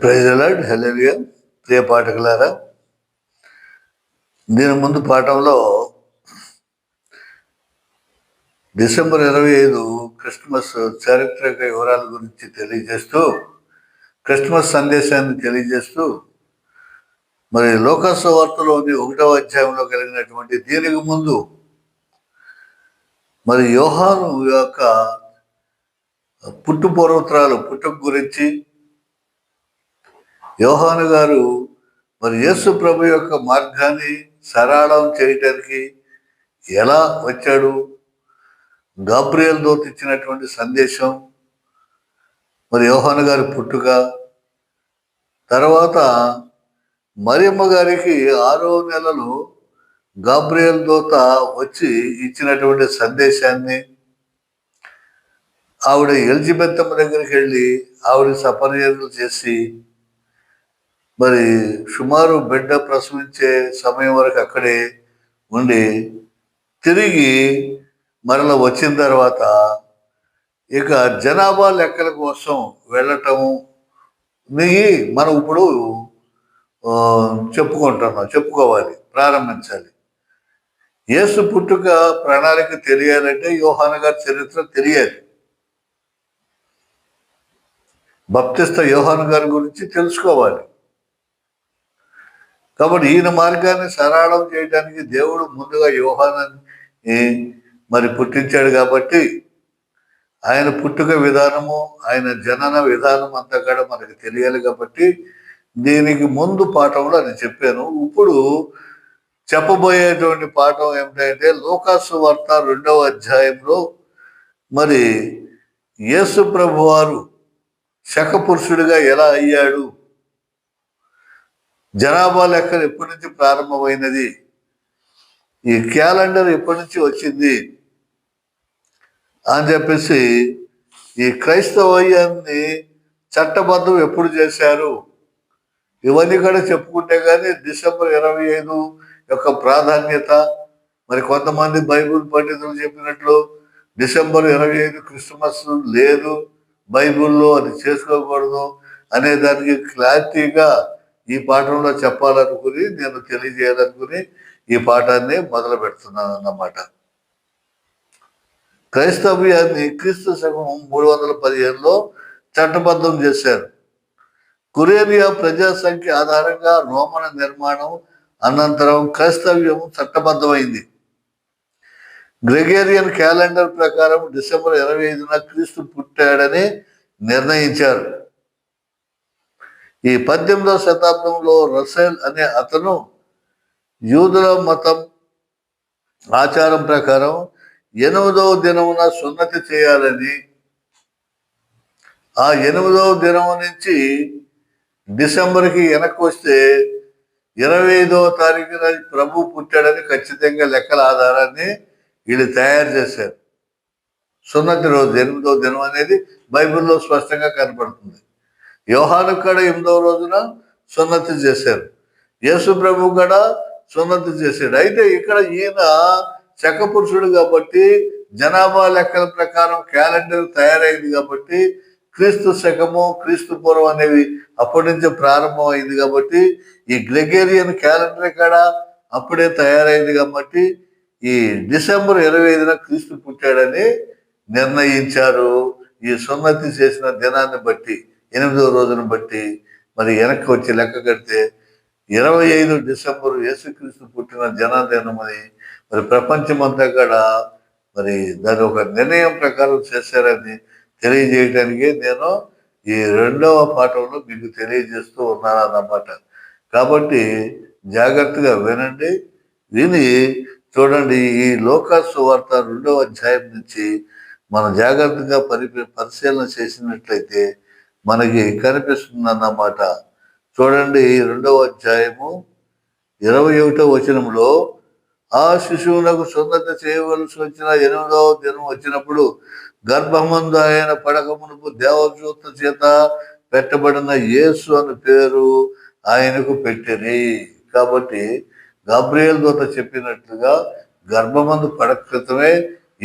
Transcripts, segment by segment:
Praise the lord. Hallelujah. ప్రియ పాఠకులారా, దీని ముందు పాఠంలో డిసెంబర్ 25 క్రిస్మస్ చారిత్రక వివరాల గురించి తెలియజేస్తూ, క్రిస్మస్ సందేశాన్ని తెలియజేస్తూ, మరి లోకాసు వార్తలోని 1వ అధ్యాయంలో కలిగినటువంటి దీనికి ముందు మరి యోహాను యొక్క పుట్టుక గురించి, యోహాను గారు మరి యేసు ప్రభు యొక్క మార్గాన్ని సరళం చేయటానికి ఎలా వచ్చాడు, గాబ్రియల్ దూత ఇచ్చినటువంటి సందేశం, మరి యోహాను గారి పుట్టుక, తర్వాత మరియమ్మ గారికి 6వ నెలలో గాబ్రియల్ దూత వచ్చి ఇచ్చినటువంటి సందేశాన్ని, ఆవిడ ఎలిజబెత్తమ్మ దగ్గరికి వెళ్ళి ఆవిడ సపర్యలు చేసి మరి సుమారు బిడ్డ ప్రసవించే సమయం వరకు అక్కడే ఉండి తిరిగి మరలా వచ్చిన తర్వాత ఇక జనాభా లెక్కల కోసం వెళ్ళటము మనం ఇప్పుడు చెప్పుకోవాలి, ప్రారంభించాలి. యేసు పుట్టుక ప్రణాళిక తెలియాలంటే యోహాను గారి చరిత్ర తెలియాలి. బాప్తిస్తా యోహాను గారి గురించి తెలుసుకోవాలి. కాబట్టి ఈయన మార్గాన్ని సరళం చేయడానికి దేవుడు ముందుగా యోహానాన్ని మరి పుట్టించాడు. కాబట్టి ఆయన పుట్టుక విధానము, ఆయన జనన విధానం అంతా కూడా మనకు తెలియాలి. కాబట్టి దీనికి ముందు పాఠంలో అది చెప్పాను. ఇప్పుడు చెప్పబోయేటువంటి పాఠం ఏమిటంటే లోకాసు వార్త 2వ అధ్యాయంలో మరి యేసు ప్రభు వారు శకపురుషుడిగా ఎలా అయ్యాడు, జనాభా లెక్కలు ఎప్పటి నుంచి ప్రారంభమైనది, ఈ క్యాలెండర్ ఎప్పటి నుంచి వచ్చింది అని చెప్పేసి, ఈ క్రైస్తవయాన్ని చట్టబద్ధం ఎప్పుడు చేశారు, ఇవన్నీ కూడా చెప్పుకుంటే కానీ డిసెంబర్ 25 యొక్క ప్రాధాన్యత, మరి కొంతమంది బైబిల్ పండితులు చెప్పినట్లు డిసెంబర్ 25 క్రిస్మస్ లేదు బైబిల్లో, అది చేసుకోకూడదు అనే దానికి క్లారిటీగా ఈ పాఠంలో చెప్పాలనుకుని, నేను తెలియజేయాలనుకుని ఈ పాఠాన్ని మొదలు పెడుతున్నాను అన్నమాట. క్రైస్తవ్యాన్ని క్రీస్తు శకం 315లో చట్టబద్ధం చేశారు. కురేనియా ప్రజా సంఖ్య ఆధారంగా రోమన నిర్మాణం అనంతరం క్రైస్తవ్యం చట్టబద్ధమైంది. గ్రెగేరియన్ క్యాలెండర్ ప్రకారం డిసెంబర్ 25న క్రీస్తు పుట్టాడని నిర్ణయించారు. ఈ 18వ శతాబ్దంలో రసెల్ అనే అతను యూదుల మతం ఆచారం ప్రకారం 8వ దినమున సున్నతి చేయాలని, ఆ 8వ దినం నుంచి డిసెంబర్కి వెనక్కి వస్తే 25వ తారీఖున ప్రభు పుట్టాడని ఖచ్చితంగా లెక్కల ఆధారాన్ని వీళ్ళు తయారు చేశారు. సున్నతి రోజు 8వ దినం అనేది బైబిల్లో స్పష్టంగా కనపడుతుంది. యోహాను కూడా 8వ రోజున సున్నతి చేశారు. యేసు ప్రభు కూడా సున్నతి చేశాడు. అయితే ఇక్కడ ఈయన శకపురుషుడు కాబట్టి జనాభా లెక్కల ప్రకారం క్యాలెండర్ తయారైంది. కాబట్టి క్రీస్తు శకము క్రీస్తు పూర్వం అనేవి అప్పటి నుంచి ప్రారంభం అయింది. కాబట్టి ఈ గ్రెగేరియన్ క్యాలెండర్ కూడా అప్పుడే తయారైంది. కాబట్టి ఈ డిసెంబర్ 25న క్రీస్తు పుట్టాడని నిర్ణయించారు. ఈ సున్నతి చేసిన దినాన్ని బట్టి, 8వ రోజును బట్టి మరి వెనక్కి వచ్చి లెక్క కడితే 25 డిసెంబరు యేసుక్రీస్తు పుట్టిన జన్మదినమని మరి ప్రపంచమంతా కూడా మరి దాని ఒక నిర్ణయం ప్రకారం చేశారని తెలియజేయటానికే నేను ఈ 2వ పాఠంలో మీకు తెలియజేస్తూ ఉన్నాను అన్నమాట. కాబట్టి జాగ్రత్తగా వినండి, విని చూడండి. ఈ లోకాసు వార్త 2వ అధ్యాయం నుంచి మనం జాగ్రత్తగా పరిశీలన చేసినట్లయితే మనకి కనిపిస్తుంది అన్నమాట. చూడండి, 2వ అధ్యాయము 21వ వచనంలో, ఆ శిశువునకు సున్నతి చేయవలసి వచ్చిన 8వ దినం వచ్చినప్పుడు గర్భమందు ఆయన పడక మునుపు దేవదూత చేత పెట్టబడిన యేసు అని పేరు ఆయనకు పెట్టిరి. కాబట్టి గాబ్రియల్ దూత చెప్పినట్లుగా గర్భమందు పడక క్రితమే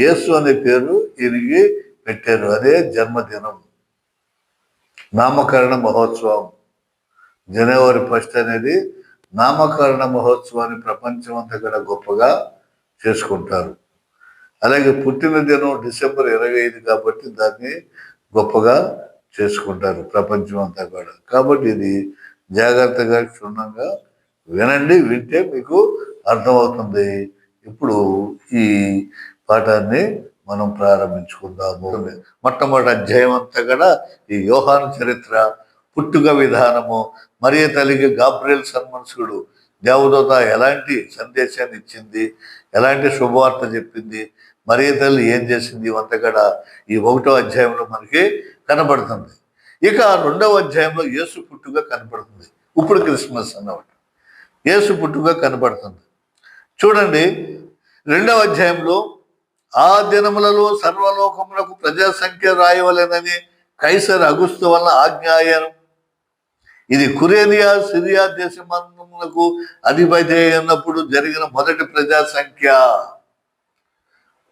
యేసు అనే పేరు ఈయనకి పెట్టారు. అదే జన్మదినం, నామకరణ మహోత్సవం. జనవరి 1 అనేది నామకరణ మహోత్సవాన్ని ప్రపంచం అంతా కూడా గొప్పగా చేసుకుంటారు. అలాగే పుట్టినదినం డిసెంబర్ 25 కాబట్టి దాన్ని గొప్పగా చేసుకుంటారు ప్రపంచం అంతా కూడా. కాబట్టి ఇది జాగ్రత్తగా క్షుణ్ణంగా వినండి, వింటే మీకు అర్థమవుతుంది. ఇప్పుడు ఈ పాఠాన్ని మనం ప్రారంభించుకుందాము. మొట్టమొదటి అధ్యాయం అంతా కూడా ఈ యోహాను చరిత్ర, పుట్టుక విధానము, మరియ తల్లికి గాబ్రియల్ సన్మనస్కుడు దేవదూత ఎలాంటి సందేశాన్ని ఇచ్చింది, ఎలాంటి శుభవార్త చెప్పింది, మరియ తల్లి ఏం చేసింది, ఇవంతా కూడా ఈ 1వ అధ్యాయంలో మనకి కనబడుతుంది. ఇక 2వ అధ్యాయంలో యేసు పుట్టుక కనపడుతుంది. ఇప్పుడు క్రిస్మస్ అన్నమాట, యేసు పుట్టుక కనపడుతుంది. చూడండి 2వ అధ్యాయంలో ఆ దినములలో సర్వలోకములకు ప్రజాసంఖ్య రాయవలెనని కైసర్ అగుస్తు వలన ఆజ్ఞాయను. ఇది కురేనియా సిరియా దేశములకు అధిపతి అయినప్పుడు జరిగిన మొదటి ప్రజాసంఖ్య.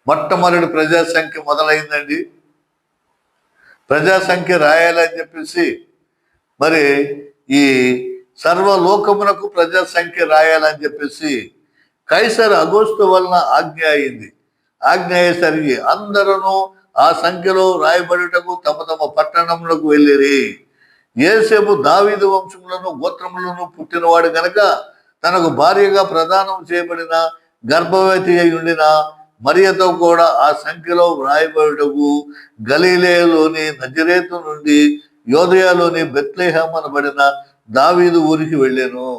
మొట్టమొదటి ప్రజాసంఖ్య మొదలైందండి. ప్రజాసంఖ్య రాయాలని చెప్పేసి మరి ఈ సర్వలోకమునకు ప్రజాసంఖ్య రాయాలని చెప్పేసి కైసర్ అగోస్తు వలన ఆజ్ఞ అయింది. ఆజ్ఞ అయ్యేసరికి అందరూ ఆ సంఖ్యలో రాయబడుటకు తమ తమ పట్టణములకు వెళ్ళిరి. యేసేపు దావీదు వంశములను గోత్రములను పుట్టినవాడు గనక తనకు భార్యగా ప్రదానం చేయబడిన గర్భవతి అయి ఉండిన మరియతో కూడా ఆ సంఖ్యలో వ్రాయబడుటకు గలీలేలోని నజరేతు నుండి యోదయలోని బెత్లెహేము అనబడిన దావీదు ఊరికి వెళ్ళాను.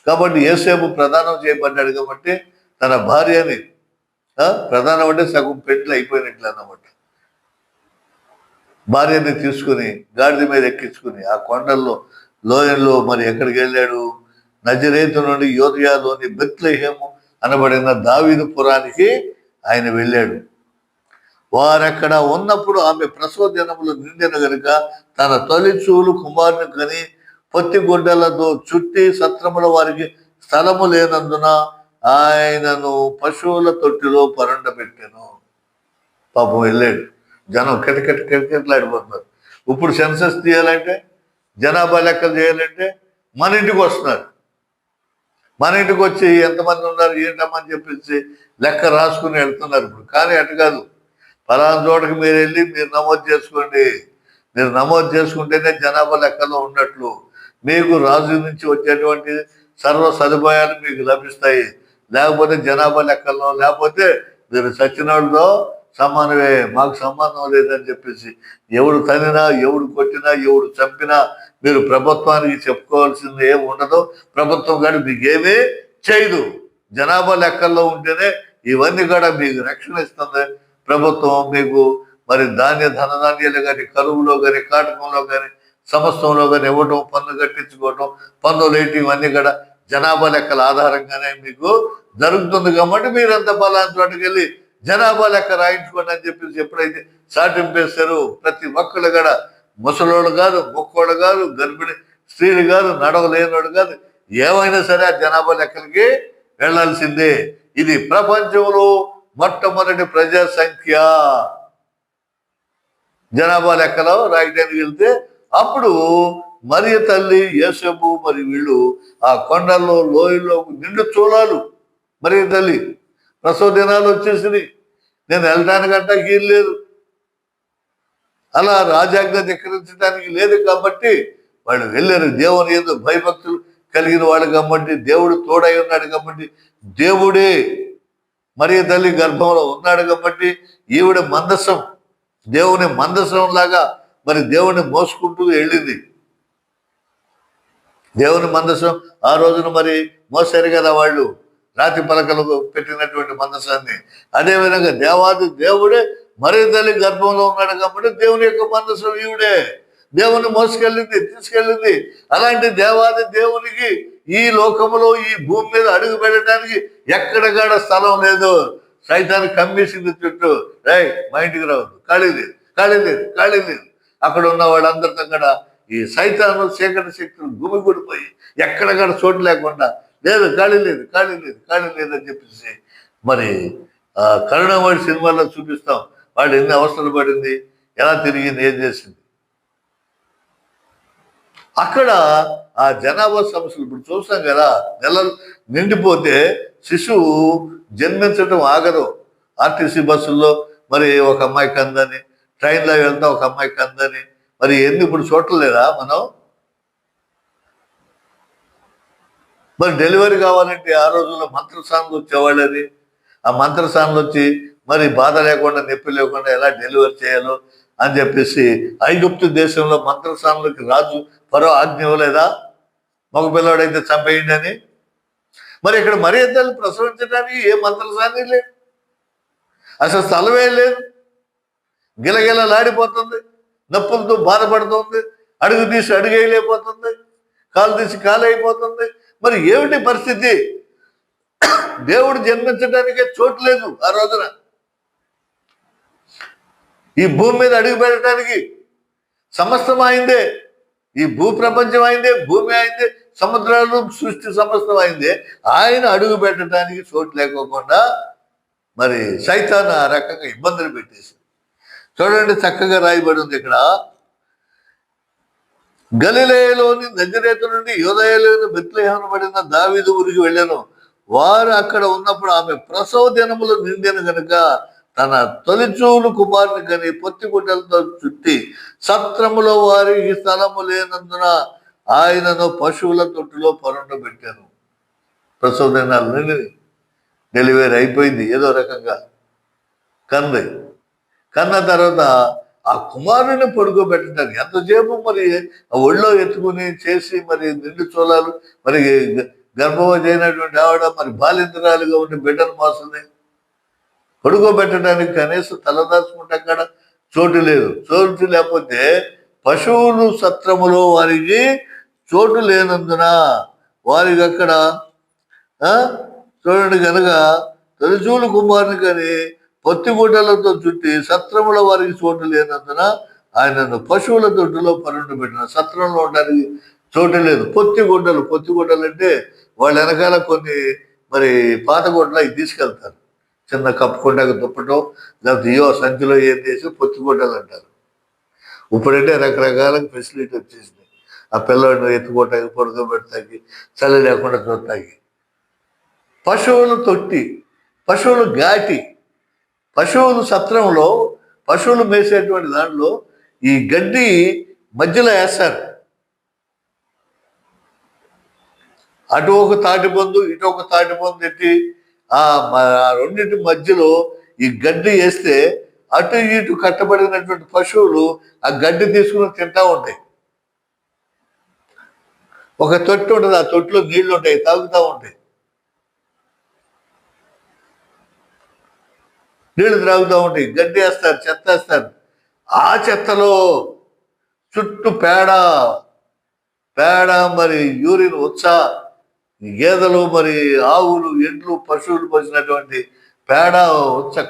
కాబట్టి యేసేపు ప్రదానం చేయబడ్డాడు కాబట్టి తన భార్యని, ప్రధానం అంటే సగం పెట్లు అయిపోయినట్లు అన్నమాట, భార్యని తీసుకుని గాడిద మీద ఎక్కించుకుని ఆ కొండల్లో లోయల్లో మరి ఎక్కడికి వెళ్ళాడు, నజరేతు నుండి యోదయలోని బెత్లెహేము అనబడిన దావీదు పురానికి ఆయన వెళ్ళాడు. వారక్కడ ఉన్నప్పుడు ఆమె ప్రసవ దినములు నిండిన గనుక తన తొలి చూలు కుమారుని కని పొత్తి గుడ్డలతో చుట్టి సత్రముల వారికి స్థలము లేనందున ఆయనను పశువుల తొట్టిలో పరుండబెట్టాను. పాపం వెళ్ళాడు. జనం కిటకిటలాడిపోతున్నారు. ఇప్పుడు సెన్సస్ తీయాలంటే, జనాభా లెక్కలు చేయాలంటే మన ఇంటికి వస్తున్నారు. మన ఇంటికి వచ్చి ఎంతమంది ఉన్నారు ఏంటమ్మని చెప్పేసి లెక్క రాసుకుని వెళ్తున్నారు ఇప్పుడు. కానీ అటు కాదు, ఫలానా చోటకి మీరు వెళ్ళి మీరు నమోదు చేసుకోండి. మీరు నమోదు చేసుకుంటేనే జనాభా లెక్కలో ఉన్నట్లు. మీకు రాజు నుంచి వచ్చేటువంటి సర్వ సదుపాయాలు మీకు లభిస్తాయి. లేకపోతే జనాభా లెక్కల్లో, లేకపోతే మీరు సచ్చినోళ్ళతో సమానమే, మాకు సంబంధం లేదని చెప్పేసి ఎవడు తనినా, ఎవడు కొట్టినా, ఎవడు చంపినా మీరు ప్రభుత్వానికి చెప్పుకోవాల్సింది ఏమి ఉండదు. ప్రభుత్వం కానీ మీకు ఏమీ చేయదు. జనాభా లెక్కల్లో ఉంటేనే ఇవన్నీ కూడా మీకు రక్షణ ఇస్తుంది ప్రభుత్వం. మీకు మరి ధనధాన్యాలు కానీ, కరువులో కానీ, కాటకంలో కానీ, సమస్తంలో కానీ ఇవ్వటం, పన్ను కట్టించుకోవటం, పన్నులు వేయటం, ఇవన్నీ కూడా జనాభా లెక్కల ఆధారంగానే మీకు జరుగుతుంది. కాబట్టి మీరంతా పలానా చోటుకి వెళ్ళి జనాభా లెక్క రాయించుకోండి అని చెప్పేసి ఎప్పుడైతే సాటింపేశారు, ప్రతి ఒక్కళ్ళు కూడా, ముసలోళ్ళు కాదు, మొక్కోళ్ళు కాదు, గర్భిణి స్త్రీలు కాదు, నడవలేనోడు కాదు, ఏమైనా సరే ఆ జనాభా లెక్కలకి వెళ్లాల్సిందే. ఇది ప్రపంచంలో మొట్టమొదటి ప్రజాసంఖ్య. జనాభా లెక్కలో రాయడానికి వెళ్తే అప్పుడు మరియ తల్లి, యేసేపు మరి వీళ్ళు ఆ కొండల్లో లోయల్లో నిండు చూలాలు. మరియ తల్లి ప్రసవ దినాలు వచ్చేసింది. నేను వెళ్ళటానికంటే వీలు లేదు, అలా రాజాజ్ఞ ధిక్కరించడానికి లేదు కాబట్టి వాళ్ళు వెళ్ళారు. దేవుని యందు భయభక్తులు కలిగిన వాళ్ళు కాబట్టి, దేవుడు తోడై ఉన్నాడు కాబట్టి, దేవుడే మరియ తల్లి గర్భంలో ఉన్నాడు కాబట్టి ఈవిడ మందసం, దేవుని మందసం లాగా మరి దేవుని మోసుకుంటూ వెళ్ళింది. దేవుని మందసం ఆ రోజున మరి మోసారు కదా వాళ్ళు, రాతి పలకలకు పెట్టినటువంటి మందసాన్ని. అదేవిధంగా దేవాది దేవుడే మరియ తల్లి గర్భంలో ఉన్నాడు కాబట్టి దేవుని యొక్క మందసం ఈవిడే దేవుని మోసుకెళ్ళింది, తీసుకెళ్ళింది. అలాంటి దేవాది దేవునికి ఈ లోకంలో, ఈ భూమి మీద అడుగు పెట్టడానికి ఎక్కడగాడ స్థలం లేదు. సైతాన్ని కమ్మేసింది చుట్టూ. మా ఇంటికి రావద్దు, ఖాళీ లేదు, ఖాళీ లేదు, ఖాళీ లేదు. అక్కడ ఉన్న వాళ్ళందరితో కూడా ఈ సైతాను చీకటి శక్తులు గుమిగూడిపోయి ఎక్కడగాడ చోటు లేకుండా, లేదు, ఖాళీ లేదు, ఖాళీ లేదు, ఖాళీ లేదని చెప్పేసి మరి కరుణామణి సినిమాలో చూపిస్తాం. వాళ్ళు ఎన్ని అవసరాలు పడింది, ఎలా తిరిగింది, ఏం చేసింది. అక్కడ ఆ జనాభా సమస్యలు ఇప్పుడు చూస్తాం కదా, నెలలు నిండిపోతే శిశువు జన్మించడం ఆగదు. ఆర్టీసీ బస్సుల్లో మరి ఒక అమ్మాయికి అందని, ట్రైన్లో వెళ్తా ఒక అమ్మాయికి అందని, మరి ఎందుకు ఇప్పుడు చూడలేదా మనం? మరి డెలివరీ కావాలంటే ఆ రోజుల్లో మంత్రసానులు వచ్చేవాళ్ళని, ఆ మంత్రసానులు వచ్చి మరి బాధ లేకుండా నొప్పి లేకుండా ఎలా డెలివరీ చేయాలో అని చెప్పేసి ఐగుప్తు దేశంలో మంత్రసానులకి రాజు ఫరో ఆజ్ఞ ఇవ్వలేదా? మగ పిల్లవాడైతే చంపేయండి అని. మరి ఇక్కడ మరి ఇద్దరు ప్రసవించడానికి ఏ మంత్రసాని లేదు, అసలు స్థలమే లేదు. గిలగిలలాడిపోతుంది, నొప్పులతో బాధపడుతుంది, అడుగు తీసి అడుగు వేయలేకపోతుంది, కాలు తీసి కాలు అయిపోతుంది. మరి ఏమిటి పరిస్థితి? దేవుడు జన్మించడానికే చోటు లేదు ఆ రోజున. ఈ భూమి మీద అడుగు పెట్టడానికి సమస్తం అయిందే, ఈ భూ ప్రపంచం అయిందే, భూమి అయిందే, సముద్రాలు సృష్టి సమస్తం అయిందే. ఆయన అడుగు పెట్టడానికి చోటు లేకోకుండా మరి సైతాన్ ఆ రకంగా ఇబ్బందులు పెట్టేసి. చూడండి, చక్కగా రాయబడి ఉంది ఇక్కడ, గలిలయలోని నజరేతు నుండి యూదయలోని బెత్లెహేమున పడిన దావీదు ఊరికి వెళ్ళాను. వారు అక్కడ ఉన్నప్పుడు ఆమె ప్రసవ దినములు నిండిన గనుక తన తొలిచూలు కుమారుని కని పొత్తి గుడ్డలతో చుట్టి సత్రములో వారికి స్థలము లేనందున ఆయనను పశువుల తొట్టులో పరుండబెట్టాను. ప్రసవ దినాలు నిండి డెలివరీ అయిపోయింది, ఏదో రకంగా కన్న తర్వాత ఆ కుమారుని పడుకోబెట్టడానికి ఎంతసేపు మరి ఆ ఒళ్ళో ఎత్తుకుని చేసి మరి నిండు చూలాలు, మరి గర్భవతి అయినటువంటి ఆవిడ మరి బాలింతరాలుగా ఉండి బిడ్డను మోస్తుంది. పడుకోబెట్టడానికి కనీసం తలదాచుకుంటే అక్కడ చోటు లేదు. చోటు లేకపోతే పశువులు సత్రములో వారికి చోటు లేనందున వారికి అక్కడ చూడండి కనుక తొలిచూలు కుమారుని కానీ పొత్తిగుడ్డలతో చుట్టి సత్రముల వారికి చోటు లేనందున ఆయనను పశువుల దొడ్డులో పరుండబెట్టిన. సత్రంలో ఉండడానికి చోటు లేదు. పొత్తిగుడ్డలు అంటే వాళ్ళ వెనకాల కొన్ని మరి పాత గుడ్డలు అవి తీసుకెళ్తారు, చిన్న కప్పుకుండాక దుప్పటం లేకపోతే ఇయో సంచిలో ఏం చేసి పొత్తిగుడ్డలు అంటారు. ఇప్పుడంటే రకరకాల ఫెసిలిటీ వచ్చేసింది. ఆ పిల్లవాడిని ఎత్తుకోవటానికి, పడుకోబెడతాకి, చలి లేకుండా చూడటానికి. పశువులు తొట్టి, పశువులు ఘాటి, పశువులు సత్రంలో పశువులు మేసేటువంటి దాంట్లో ఈ గడ్డి మధ్యలో వేస్తారు. అటు ఒక తాటిపందు, ఇటు ఒక తాటిపందు ఎట్టి ఆ రెండింటి మధ్యలో ఈ గడ్డి వేస్తే అటు ఇటు కట్టబడినటువంటి పశువులు ఆ గడ్డి తీసుకుని తింటా ఉంటాయి. ఒక తొట్టి ఉంటుంది, ఆ తొట్టిలో నీళ్లు ఉంటాయి, తాగుతూ ఉంటాయి. నీళ్లు త్రాగుతూ ఉంటాయి, గడ్డి వేస్తారు, చెత్త వేస్తారు. ఆ చెత్తలో చుట్టూ పేడ మరి యూరిన్ గేదెలు మరి ఆవులు ఎడ్లు పశువులు పోసినటువంటి పేడ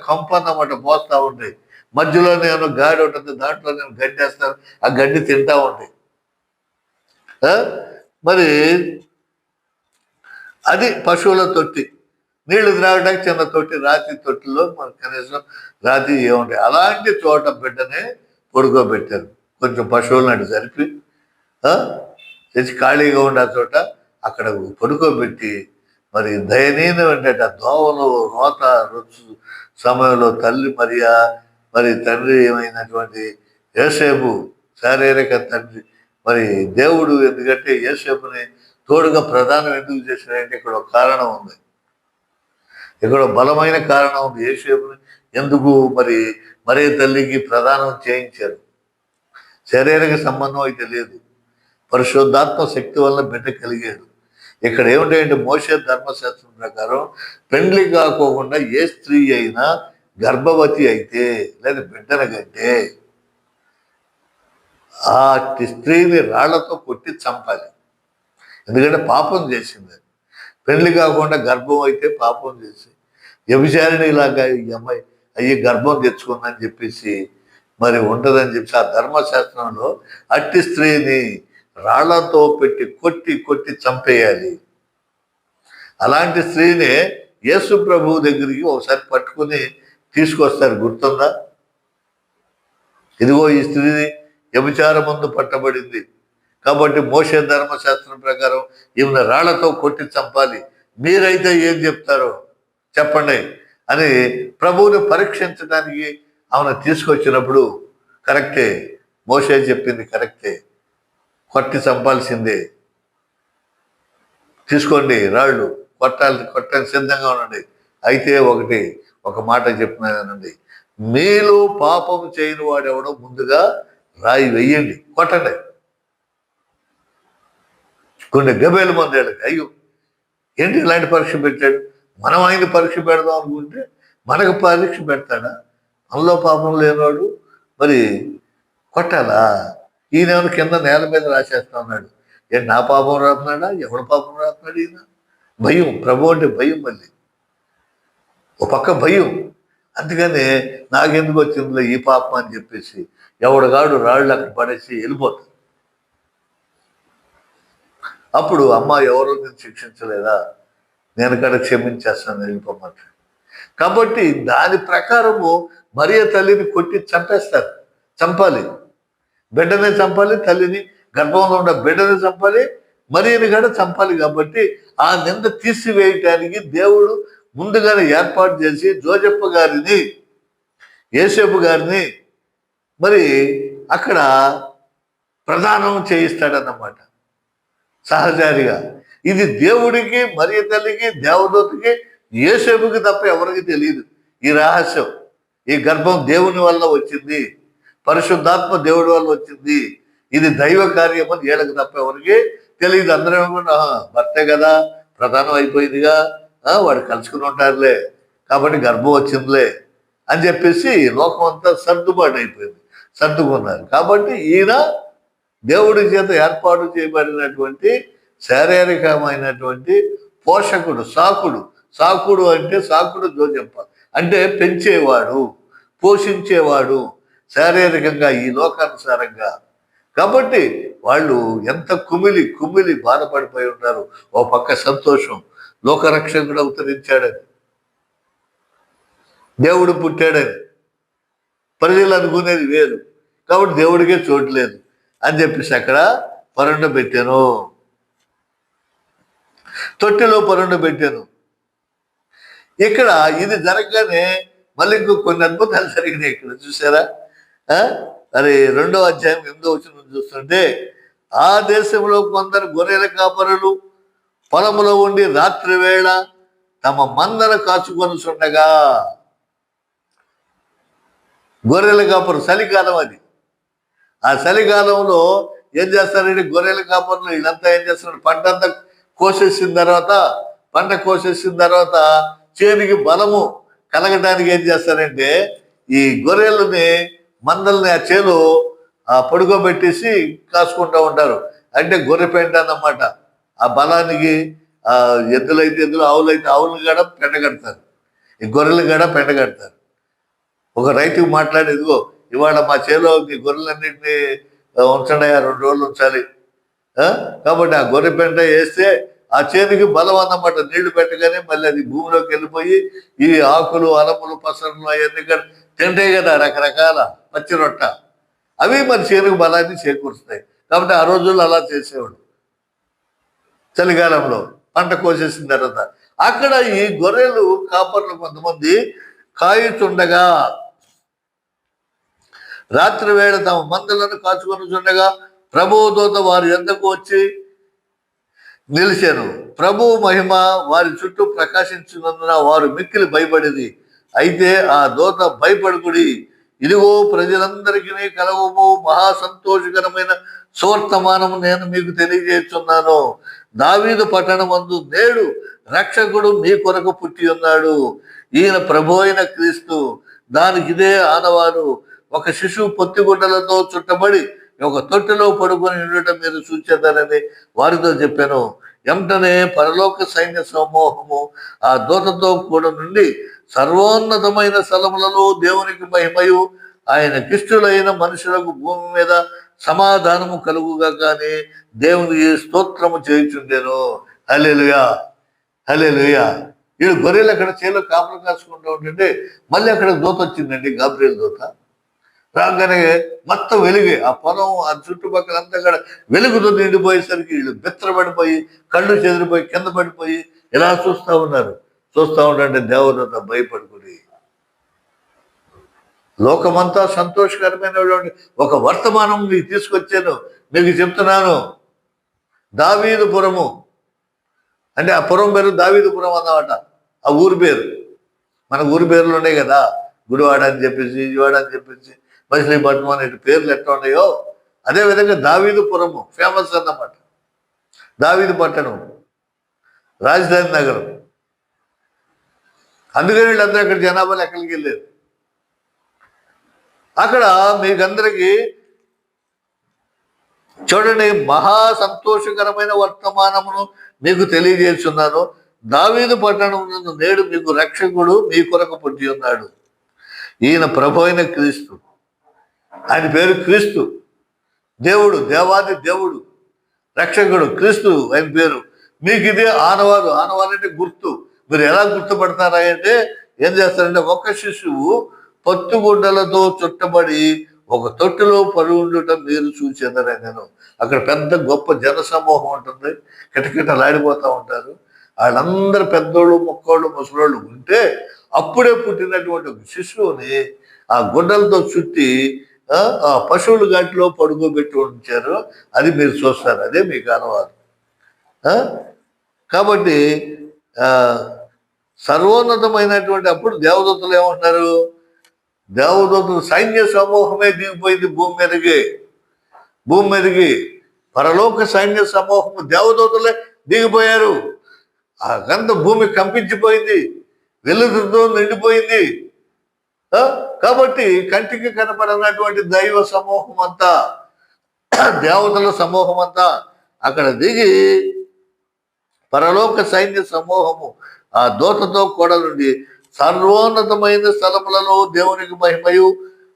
కంప అన్నమాట పోస్తూ ఉంటాయి. మధ్యలోనే ఏమో గాడి ఉంటుంది, దాంట్లో నేను గడ్డి వేస్తాను, ఆ గడ్డి తింటా ఉంటాయి. మరి అది పశువుల తొట్టి. నీళ్లు త్రాగడానికి చిన్న తొట్టి, రాతి తొట్టిలో మనకు కనీసం రాతి ఏముంటాయి. అలాంటి చోట బిడ్డనే పడుకోబెట్టారు. కొంచెం పశువులను అటు జరిపి తెచ్చి ఖాళీగా ఉండే ఆ చోట అక్కడ పడుకోబెట్టి మరి దయనీయమైన దోవలు రోత రుచు సమయంలో తల్లి మరియా మరి తండ్రి ఏమైనటువంటి యోసేపు శారీరక తండ్రి మరి దేవుడు, ఎందుకంటే యోసేపుని తోడుగా ప్రధానం ఎందుకు చేశాడంటే ఇక్కడ ఒక కారణం ఉంది, ఇక్కడ బలమైన కారణం ఉంది. యోసేపుని ఎందుకు మరే తల్లికి ప్రదానం చేయించారు? శారీరక సంబంధం అయితే లేదు, పరిశుద్ధాత్మ శక్తి వల్ల బిడ్డ కలిగాడు. ఇక్కడ ఏమిటంటే మోషే ధర్మశాస్త్రం ప్రకారం పెండ్లి కాకోకుండా ఏ స్త్రీ అయినా గర్భవతి అయితే లేదా బిడ్డను కంటే ఆ స్త్రీని రాళ్లతో కొట్టి చంపాలి. ఎందుకంటే పాపం చేసింది. పెళ్లి కాకుండా గర్భం అయితే పాపం చేసి వ్యభిచారిణి ఇలాగా ఈ అమ్మాయి అయ్యి గర్భం తెచ్చుకుందని చెప్పేసి మరి ఉంటుందని చెప్పి ఆ ధర్మశాస్త్రంలో అట్టి స్త్రీని రాళ్లతో పెట్టి కొట్టి చంపేయాలి. అలాంటి స్త్రీనే యేసు ప్రభువు దగ్గరికి ఒకసారి పట్టుకుని తీసుకొస్తారు, గుర్తుందా? ఇదిగో ఈ స్త్రీని వ్యభిచారం ముందు పట్టబడింది కాబట్టి మోషే ధర్మశాస్త్రం ప్రకారం ఈమెను రాళ్లతో కొట్టి చంపాలి, మీరైతే ఏం చెప్తారో చెప్పండి అని ప్రభువుని పరీక్షించడానికి ఆమెను తీసుకొచ్చినప్పుడు కరెక్టే, మోషే చెప్పింది కరెక్టే, కొట్టి చంపాల్సిందే, తీసుకోండి రాళ్ళు, కొట్టడానికి సిద్ధంగా ఉండండి. అయితే ఒక మాట చెప్తున్నానండి, మీలో పాపం చేయని వాడెవడో ముందుగా రాయి వెయ్యండి, కొట్టండి. కొన్ని గబేలు మందేళ్ళకి అయ్యో ఏంటి ఇలాంటి పరీక్ష పెట్టాడు, మనం ఆయన పరీక్ష పెడదాం అనుకుంటే మనకు పరీక్ష పెడతాడా, మనలో పాపం లేనివాడు మరి కొట్టాలా, ఈయన కింద నేల మీద రాసేస్తా ఉన్నాడు, ఏంటి నా పాపం రాస్తున్నాడా, ఎవడు పాపం రాస్తున్నాడు, ఈయన భయం, ప్రభు అంటే భయం, మళ్ళీ ఒక పక్క భయం, అందుకని నాకెందుకు వచ్చిందిలో ఈ పాపం అని చెప్పేసి ఎవడగాడు రాళ్ళు అక్కడ పడేసి వెళ్ళిపోతాడు. అప్పుడు అమ్మ ఎవరో నేను శిక్షించలేదా, నేను కూడా క్షమించేస్తాను వెళ్ళిపోమంటాడు. కాబట్టి దాని ప్రకారము మరియ తల్లిని కొట్టి చంపేస్తారు, చంపాలి, బిడ్డనే చంపాలి, తల్లిని గర్భంలో ఉన్న బిడ్డని చంపాలి, మరియని కూడా చంపాలి. కాబట్టి ఆ నింద తీసివేయటానికి దేవుడు ముందుగానే ఏర్పాటు చేసి జోజప్ప గారిని, యేసేపు గారిని మరి అక్కడ ప్రదానం చేయిస్తాడన్నమాట సహజారిగా. ఇది దేవుడికి, మరియ తల్లికి, దేవదూతకి, యేసేపుకి తప్ప ఎవరికి తెలియదు ఈ రహస్యం. ఈ గర్భం దేవుని వల్ల వచ్చింది, పరిశుద్ధాత్మ దేవుడి వల్ల వచ్చింది, ఇది దైవ కార్యం అని వీళ్ళకి తప్ప ఎవరికి తెలియదు. అందరూ ఏమన్నా భర్తే కదా, ప్రధానం అయిపోయిందిగా, వాడు కలుసుకుని ఉంటారులే, కాబట్టి గర్భం వచ్చిందిలే అని చెప్పేసి లోకం అంతా సర్దుబాటు అయిపోయింది, సర్దుకున్నారు. కాబట్టి ఈయన దేవుడి చేత ఏర్పాటు చేయబడినటువంటి శారీరకమైనటువంటి పోషకుడు, సాకుడు అంటే సాకుడు జోజప్ప అంటే పెంచేవాడు, పోషించేవాడు శారీరకంగా ఈ లోకానుసారంగా. కాబట్టి వాళ్ళు ఎంత కుమిలి బాధపడిపోయి ఉంటారు. ఓ పక్క సంతోషం, లోకరక్షకుడు అవతరించాడని, దేవుడు పుట్టాడని ప్రజలు అనుకునేది వేరు. కాబట్టి దేవుడికే చోటు లేదు అని చెప్పేసి అక్కడ పరుండ పెట్టాను, తొట్టెలో పరుండ పెట్టాను. ఇక్కడ ఇది జరగగానే మళ్ళీ ఇంకో కొన్ని అద్భుతాలు జరిగినాయి ఇక్కడ, చూసారా? అరే 2వ అధ్యాయం 8వ వచనం చూస్తుంటే, ఆ దేశంలో కొందరు గొర్రెల కాపరులు పొలములో ఉండి రాత్రి వేళ తమ మందను కాచుకొని చుండగా, గొర్రెల కాపరు చలికాలం అది, ఆ చలికాలంలో ఏం చేస్తారంటే గొర్రెల కాపరులు వీళ్ళంతా ఏం చేస్తున్నారు, పంట కోసేసిన తర్వాత చేనికి బలము కలగడానికి ఏం చేస్తారంటే ఈ గొర్రెలని మందల్ని ఆ చేలు పడుకోబెట్టేసి కాసుకుంటూ ఉంటారు. అంటే గొర్రె పెంట అన్నమాట. ఆ బలానికి ఎద్దులైతే ఎద్దులు, ఆవులైతే ఆవులు కూడా పెంట కడతారు, ఈ గొర్రెలు కూడా పెంట కడతారు. ఒక రైతుకు మాట్లాడి, ఇదిగో ఇవాళ మా చేలో ఈ గొర్రెలన్నింటినీ ఉంచండి, 2 రోజులు ఉంచాలి, కాబట్టి ఆ గొర్రె పెంట వేస్తే ఆ చేతికి బలం అన్నమాట. నీళ్లు పెట్టగానే మళ్ళీ అది భూమిలోకి వెళ్ళిపోయి ఈ ఆకులు, అలములు, పసరులు అవన్నీ తింటాయి కదా, రకరకాల పచ్చి రొట్ట, అవి మరి చేనుకు బలాన్ని చేకూరుస్తాయి. కాబట్టి ఆ రోజుల్లో అలా చేసేవాడు. చలికాలంలో పంట కోసేసిన తర్వాత అక్కడ ఈ గొర్రెలు కాపర్లు కొంతమంది కాయుచుండగా, రాత్రి వేళ తమ మందలను కాచుకొని చుండగా ప్రభువు దూత వారి యొద్దకు వచ్చి నిలిచాను. ప్రభు మహిమ వారి చుట్టూ ప్రకాశించినందున వారు మిక్కిలి భయపడింది. అయితే ఆ దూత, భయపడుకుడి, ఇదిగో ప్రజలందరికీ కలగబో మహా సంతోషకరమైన సువర్తమానము నేను మీకు తెలియజేస్తున్నాను. దావీదు పట్టణమందు నేడు రక్షకుడు మీ కొరకు పుట్టి ఉన్నాడు. ఈయన ప్రభు అయిన క్రీస్తు. దానికి ఇదే ఆనవాలు. ఒక శిశువు పొత్తిగుడ్డలతో చుట్టబడి ఒక తొట్టెలో పడుకొని ఉండటం మీరు చూచేదారని వారితో చెప్పాను. వెంటనే పరలోక సైన్య సమూహము ఆ దూతతో కూడా నుండి సర్వోన్నతమైన స్థలములలో దేవునికి మహిమయు ఆయనకిష్టులైన మనుషులకు భూమి మీద సమాధానము కలుగుగా కానీ దేవునికి స్తోత్రము చేయుచుండెను. హల్లెలూయా, హల్లెలూయా. వీళ్ళు గొర్రెలు అక్కడ చేలో కాపులు కాసుకుంటూ ఉంటుంటే మళ్ళీ అక్కడ దూత వచ్చిందండి, గాబ్రియల్ దూత. రాగానే మొత్తం వెలుగే, ఆ పొలం ఆ చుట్టుపక్కల అంతా కూడా వెలుగుతో నిండిపోయేసరికి వీళ్ళు బిత్తరపడిపోయి కళ్ళు చెదిరిపోయి కింద పడిపోయి ఇలా చూస్తూ ఉన్నారు. చూస్తూ ఉండండి దేవదూత భయపడుకుని. లోకమంతా సంతోషకరమైనటువంటి ఒక వర్తమానం మీకు తీసుకొచ్చాను, మీకు చెప్తున్నాను. దావీదుపురము అంటే ఆ పురం పేరు దావీదుపురం అన్నమాట, ఆ ఊరి పేరు. మన ఊరి పేర్లు ఉన్నాయి కదా, గుడివాడ అని చెప్పేసి, విజయవాడ అని చెప్పేసి, మచిలీపట్నం అనే పేర్లు ఎట్లా ఉన్నాయో అదేవిధంగా దావీదుపురము ఫేమస్ అన్నమాట. దావీదు పట్టణం, రాజధాని నగరం. అందుకని వీళ్ళందరూ అక్కడ జనాభాలు ఎక్కడికి వెళ్ళారు. అక్కడ మీకందరికీ చూడండి, మహా సంతోషకరమైన వర్తమానమును మీకు తెలియజేస్తున్నాను. దావీదు పట్టణం నేడు మీకు రక్షకుడు మీ కొరకు పుట్టి ఉన్నాడు. ఈయన ప్రభు అయిన క్రీస్తు. ఆయన పేరు క్రీస్తు. దేవుడు, దేవాది దేవుడు, రక్షకుడు క్రీస్తు ఆయన పేరు. మీకు ఇదే ఆనవారు. ఆనవారు అంటే గుర్తు. మీరు ఎలా గుర్తుపడతారా అంటే ఏం చేస్తారంటే, ఒక శిశువు పత్తుగుడ్డలతో చుట్టబడి ఒక తొట్టులో పడి ఉండటం మీరు చూసేదనే. నేను అక్కడ పెద్ద గొప్ప జన సమూహం ఉంటుంది, కిటకిటలాడిపోతూ ఉంటారు. వాళ్ళందరూ పెద్దోళ్ళు, మొక్కోళ్ళు, ముసలోళ్ళు ఉంటే అప్పుడే పుట్టినటువంటి ఒక శిశువుని ఆ గుడ్డలతో చుట్టి ఆ పశువుల ఘాటిలో పడుకోబెట్టి ఉంచారు. అది మీరు చూస్తారు, అదే మీకు అనువాదం. కాబట్టి సర్వోన్నతమైనటువంటి అప్పుడు దేవదూతలు ఏమంటున్నారు? దేవదూతలు సైన్య సమూహమే దిగిపోయింది భూమి మీదకి. పరలోక సైన్య సమూహము దేవదూతలే దిగిపోయారు. ఆ గంధ భూమి కంపించిపోయింది, వెలుగుతో నిండిపోయింది. కాబట్టి కంటికి కనపడినటువంటి దైవ సమూహం అంతా, దేవతల సమూహం అంతా అక్కడ దిగి పరలోక సైన్య సమూహము ఆ దూతతో కూడా నుండి సర్వోన్నతమైన స్థలములలో దేవునికి మహిమయు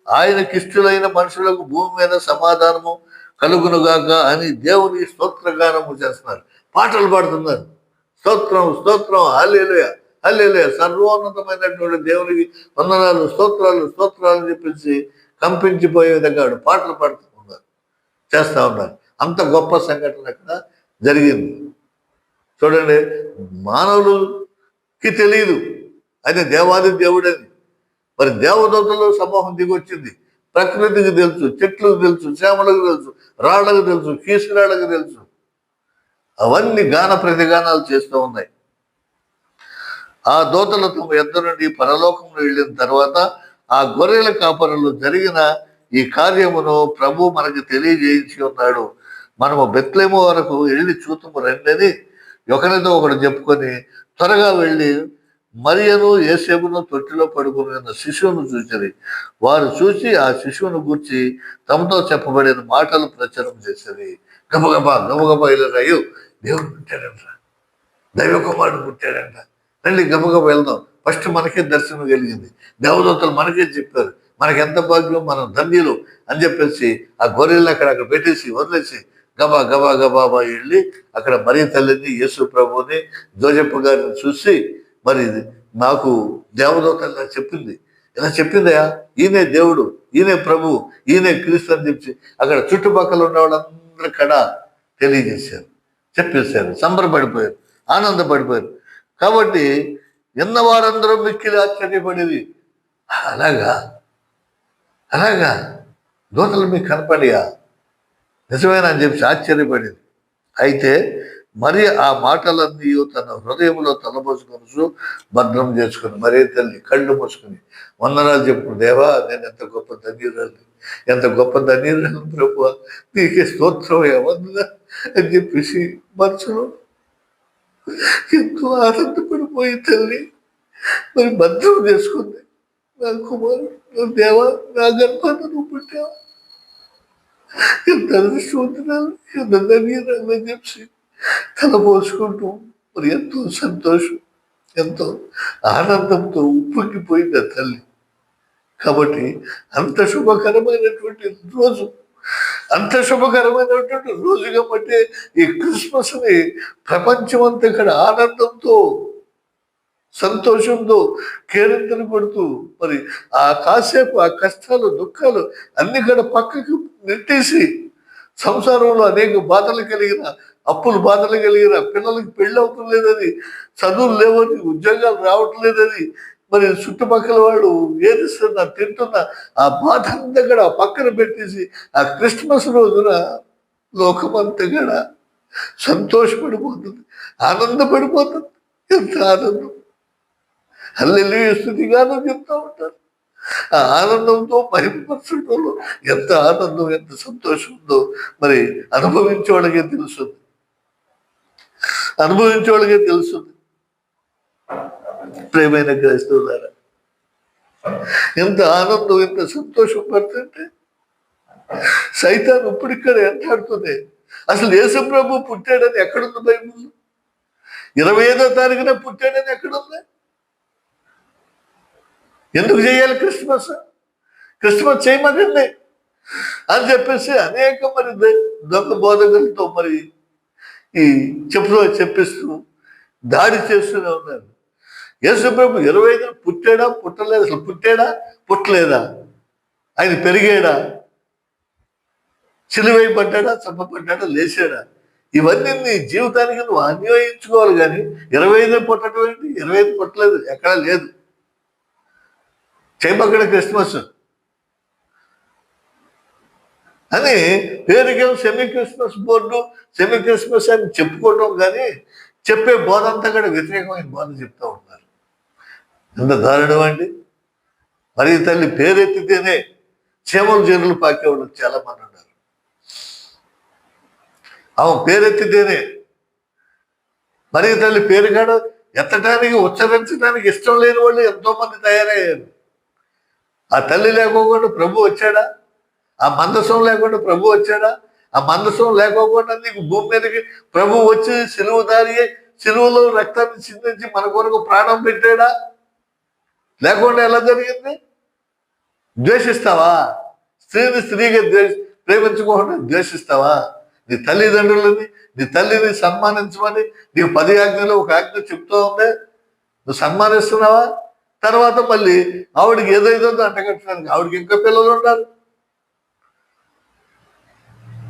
ఆయనకిష్టులైన మనుషులకు భూమి మీద సమాధానము కలుగునుగాక అని దేవుని స్తోత్రగానము చేస్తున్నారు, పాటలు పాడుతున్నారు. స్తోత్రం స్తోత్రం, హల్లెలూయా హల్లెలూయా, సర్వోన్నతమైనటువంటి దేవునికి వందనాలు, స్తోత్రాలు స్తోత్రాలు అని చెప్పేసి కంపించిపోయే విధంగా పాటలు పాడుతున్నారు, చేస్తూ ఉన్నారు. అంత గొప్ప సంఘటన అక్కడ జరిగింది. చూడండి, మానవులకి తెలియదు ఆయన దేవాది దేవుడని. మరి దేవదూతలు సమూహం దిగొచ్చింది. ప్రకృతికి తెలుసు, చెట్లకు తెలుసు, చేమలకు తెలుసు, రాళ్లకు తెలుసు, కీసురాళ్లకు తెలుసు. అవన్నీ గాన ప్రతిగానాలు చేస్తూ ఉన్నాయి. ఆ దూతలు తమ యొద్ద నుండి పరలోకంలో వెళ్ళిన తర్వాత ఆ గొర్రెల కాపరులు జరిగిన ఈ కార్యమును ప్రభు మనకి తెలియజేయించి ఉన్నాడు. మనము బెత్లెహేము వరకు వెళ్ళి చూతుము రండి ఒకరితో ఒకడు చెప్పుకొని త్వరగా వెళ్ళి మరియను యోసేపును తొట్టిలో పడుకుని ఉన్న శిశువును చూసిరి. వారు చూసి ఆ శిశువును గూర్చి తమతో చెప్పబడిన మాటలు ప్రచారం చేసేది. గబగబా వెళ్ళరయ్యో, దేవుడు పుట్టాడంట, దైవ కుమారుడు పుట్టాడంట, రండి గబగబా వెళ్దాం. ఫస్ట్ మనకే దర్శనం కలిగింది, దేవదూతలు మనకే చెప్పారు, మనకి ఎంత భాగ్యం, మనం ధన్యులు అని చెప్పేసి ఆ గొర్రెలను అక్కడ పెట్టేసి వదిలేసి గబా వెళ్ళి అక్కడ మరి తల్లిని, యేసు ప్రభుని, జోజప్ప గారిని చూసి, మరి నాకు దేవదూత ఇలా చెప్పిందయా, ఈయనే దేవుడు, ఈయనే ప్రభు, ఈయనే క్రీస్తు అని చెప్పి అక్కడ చుట్టుపక్కల ఉన్న వాళ్ళందరూ కూడా తెలియజేశారు, చెప్పేశారు, సంబరపడిపోయారు, ఆనందపడిపోయారు. కాబట్టి విన్న వారందరూ మిక్కిలి ఆశ్చర్యపడేది. అలాగా దూతలు మీకు కనపడియా, నిజమేనా అని చెప్పి ఆశ్చర్యపడింది. అయితే మరి ఆ మాటలన్నీ తన హృదయంలో తలపోసుకొని భద్రం చేసుకుని మరే తల్లి కళ్ళు మూసుకుని వందనాలు చెప్పు, దేవా నేను ఎంత గొప్ప ధన్యురాలు ప్రభు, నీకే స్తోత్రం వందనా అని చెప్పేసి మనసులో ఎంతో ఆనందపడిపోయి తల్లి మరి భద్రం చేసుకుంది. నా కుమారుడు, దేవా నా గర్భాన్ని నువ్వు పుట్టావా, ఎంత అదృష్టవంతురాలు, ఎంత ధన్యురాలు అని చెప్పి తలపోసుకుంటూ మరి ఎంతో సంతోషం, ఎంతో ఆనందంతో ఉప్పొంగిపోయింది ఆ తల్లి. కాబట్టి అంత శుభకరమైనటువంటి రోజు కాబట్టి ఈ క్రిస్మస్ని ప్రపంచమంతా ఇక్కడ ఆనందంతో సంతోషంతో కేరింతలు కొడుతూ మరి ఆ కాసేపు ఆ కష్టాలు దుఃఖాలు అన్ని కూడా పక్కకు నెట్టేసి సంసారంలో అనేక బాధలు కలిగిన అప్పులు బాధలు కలిగిన పిల్లలకి పెళ్ళి అవటం లేదని, చదువులు లేవని, ఉద్యోగాలు రావట్లేదని, మరి చుట్టుపక్కల వాళ్ళు ఏదిస్తున్నా తింటున్నా ఆ బాధ అంతా కూడా పక్కన పెట్టేసి ఆ క్రిస్మస్ రోజున లోకమంతా కూడా సంతోషపడిపోతుంది, ఆనందపడిపోతుంది. ఎంత ఆనందం! హల్లెలూయా స్తుతిగానం చెప్తా ఉంటారు. ఆ ఆనందంతో మహిమపరచడంలో ఎంత ఆనందం, ఎంత సంతోషం ఉందో మరి అనుభవించే వాళ్ళకే తెలుస్తుంది, అనుభవించే వాళ్ళకే తెలుస్తుంది. ప్రేమైన క్రైస్తవులారా, ఎంత ఆనందం, ఎంత సంతోషం పడుతుంటే సైతాన్ ఇప్పుడు ఇక్కడ ఎంటాడుతుంది. అసలు యేసు ప్రభు పుట్టాడని ఎక్కడుంది బైబిల్? 25వ తారీఖున పుట్టాడని ఎక్కడుంది? ఎందుకు చేయాలి క్రిస్మస్? క్రిస్మస్ చేయమనండి అని చెప్పేసి అనేక మరి దొంగ బోధకులతో మరి ఈ చెప్పిస్తూ దాడి చేస్తూనే ఉన్నారు. యేసు ప్రభు 25న పుట్టాడా పుట్టలేదా? అసలు పుట్టాడా పుట్టలేదా? ఆయన పెరిగాడా? సిలువైపడ్డాడా? చంపబడ్డాడా? లేచాడా? ఇవన్నీ నీ జీవితానికి నువ్వు అన్వయించుకోవాలి. కానీ 25 పుట్టడం ఏంటి? 25 పుట్టలేదు, ఎక్కడా లేదు. చేయమక్కడ క్రిస్మస్ అని పేరుకేమో semi Christmas board, semi Christmas అని చెప్పుకోవడం, కానీ చెప్పే బోధ అంతా కూడా వ్యతిరేకమైన బోధ చెప్తూ ఉన్నారు. ఎంత దారుణం అండి! మరి తల్లి పేరెత్తితేనే చీమలు జనులు పాకేవాళ్ళు చాలా మంది ఉన్నారు. ఆమె పేరెత్తితేనే మరి తల్లి పేరు కాడ ఎత్తడానికి, ఉచ్చరించడానికి ఇష్టం లేని వాళ్ళు ఎంతో మంది తయారయ్యారు. ఆ తల్లి లేకోకుండా ప్రభు వచ్చాడా? ఆ మందసం లేకుండా ప్రభు వచ్చాడా? ఆ మందసం లేకోకుండా నీకు భూమి మీదకి ప్రభు వచ్చి సిలువ దారి, సిలువలో రక్తాన్ని చిందించి మన కొరకు ప్రాణం పెట్టాడా? లేకుండా ఎలా జరిగింది? ద్వేషిస్తావా? స్త్రీని స్త్రీగా ప్రేమించుకోకుండా ద్వేషిస్తావా? నీ తల్లిదండ్రులని, నీ తల్లిని సన్మానించమని నీకు 10 ఆజ్ఞలో ఒక ఆజ్ఞ చెప్తూ ఉందే, నువ్వు సన్మానిస్తున్నావా? తర్వాత మళ్ళీ ఆవిడికి ఏదైదో అంటగట్టడానికి ఆవిడికి ఇంకా పిల్లలు ఉన్నారు,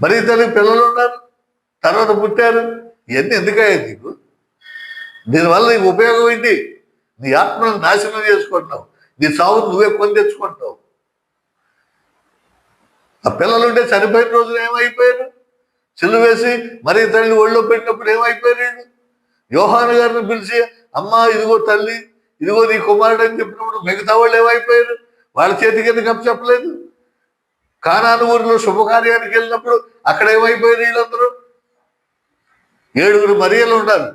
మరి తల్లికి పిల్లలు ఉన్నారు, తర్వాత పుట్టారు. ఇవన్నీ ఎందుకయ్యా నీకు? దీనివల్ల నీకు ఉపయోగం ఏంటి? నీ ఆత్మను నాశనం చేసుకుంటున్నావు, నీ సావును నువ్వే కొని తెచ్చుకుంటున్నావు. ఆ పిల్లలుంటే చనిపోయిన రోజున ఏమైపోయారు? చిల్లు వేసి మరి తల్లి ఒళ్ళో పెట్టినప్పుడు ఏమైపోయారు? యోహాను గారిని పిలిచి అమ్మా ఇదిగో తల్లి, ఇదిగో నీ కుమారుడు అని చెప్పినప్పుడు మిగతా వాళ్ళు ఏమైపోయారు? వాళ్ళ చేతి కింద కప్పు చెప్పలేదు. కానాను ఊరిలో శుభకార్యానికి వెళ్ళినప్పుడు అక్కడ ఏమైపోయారు? వీళ్ళందరూ 7 మరియలు ఉండాలి,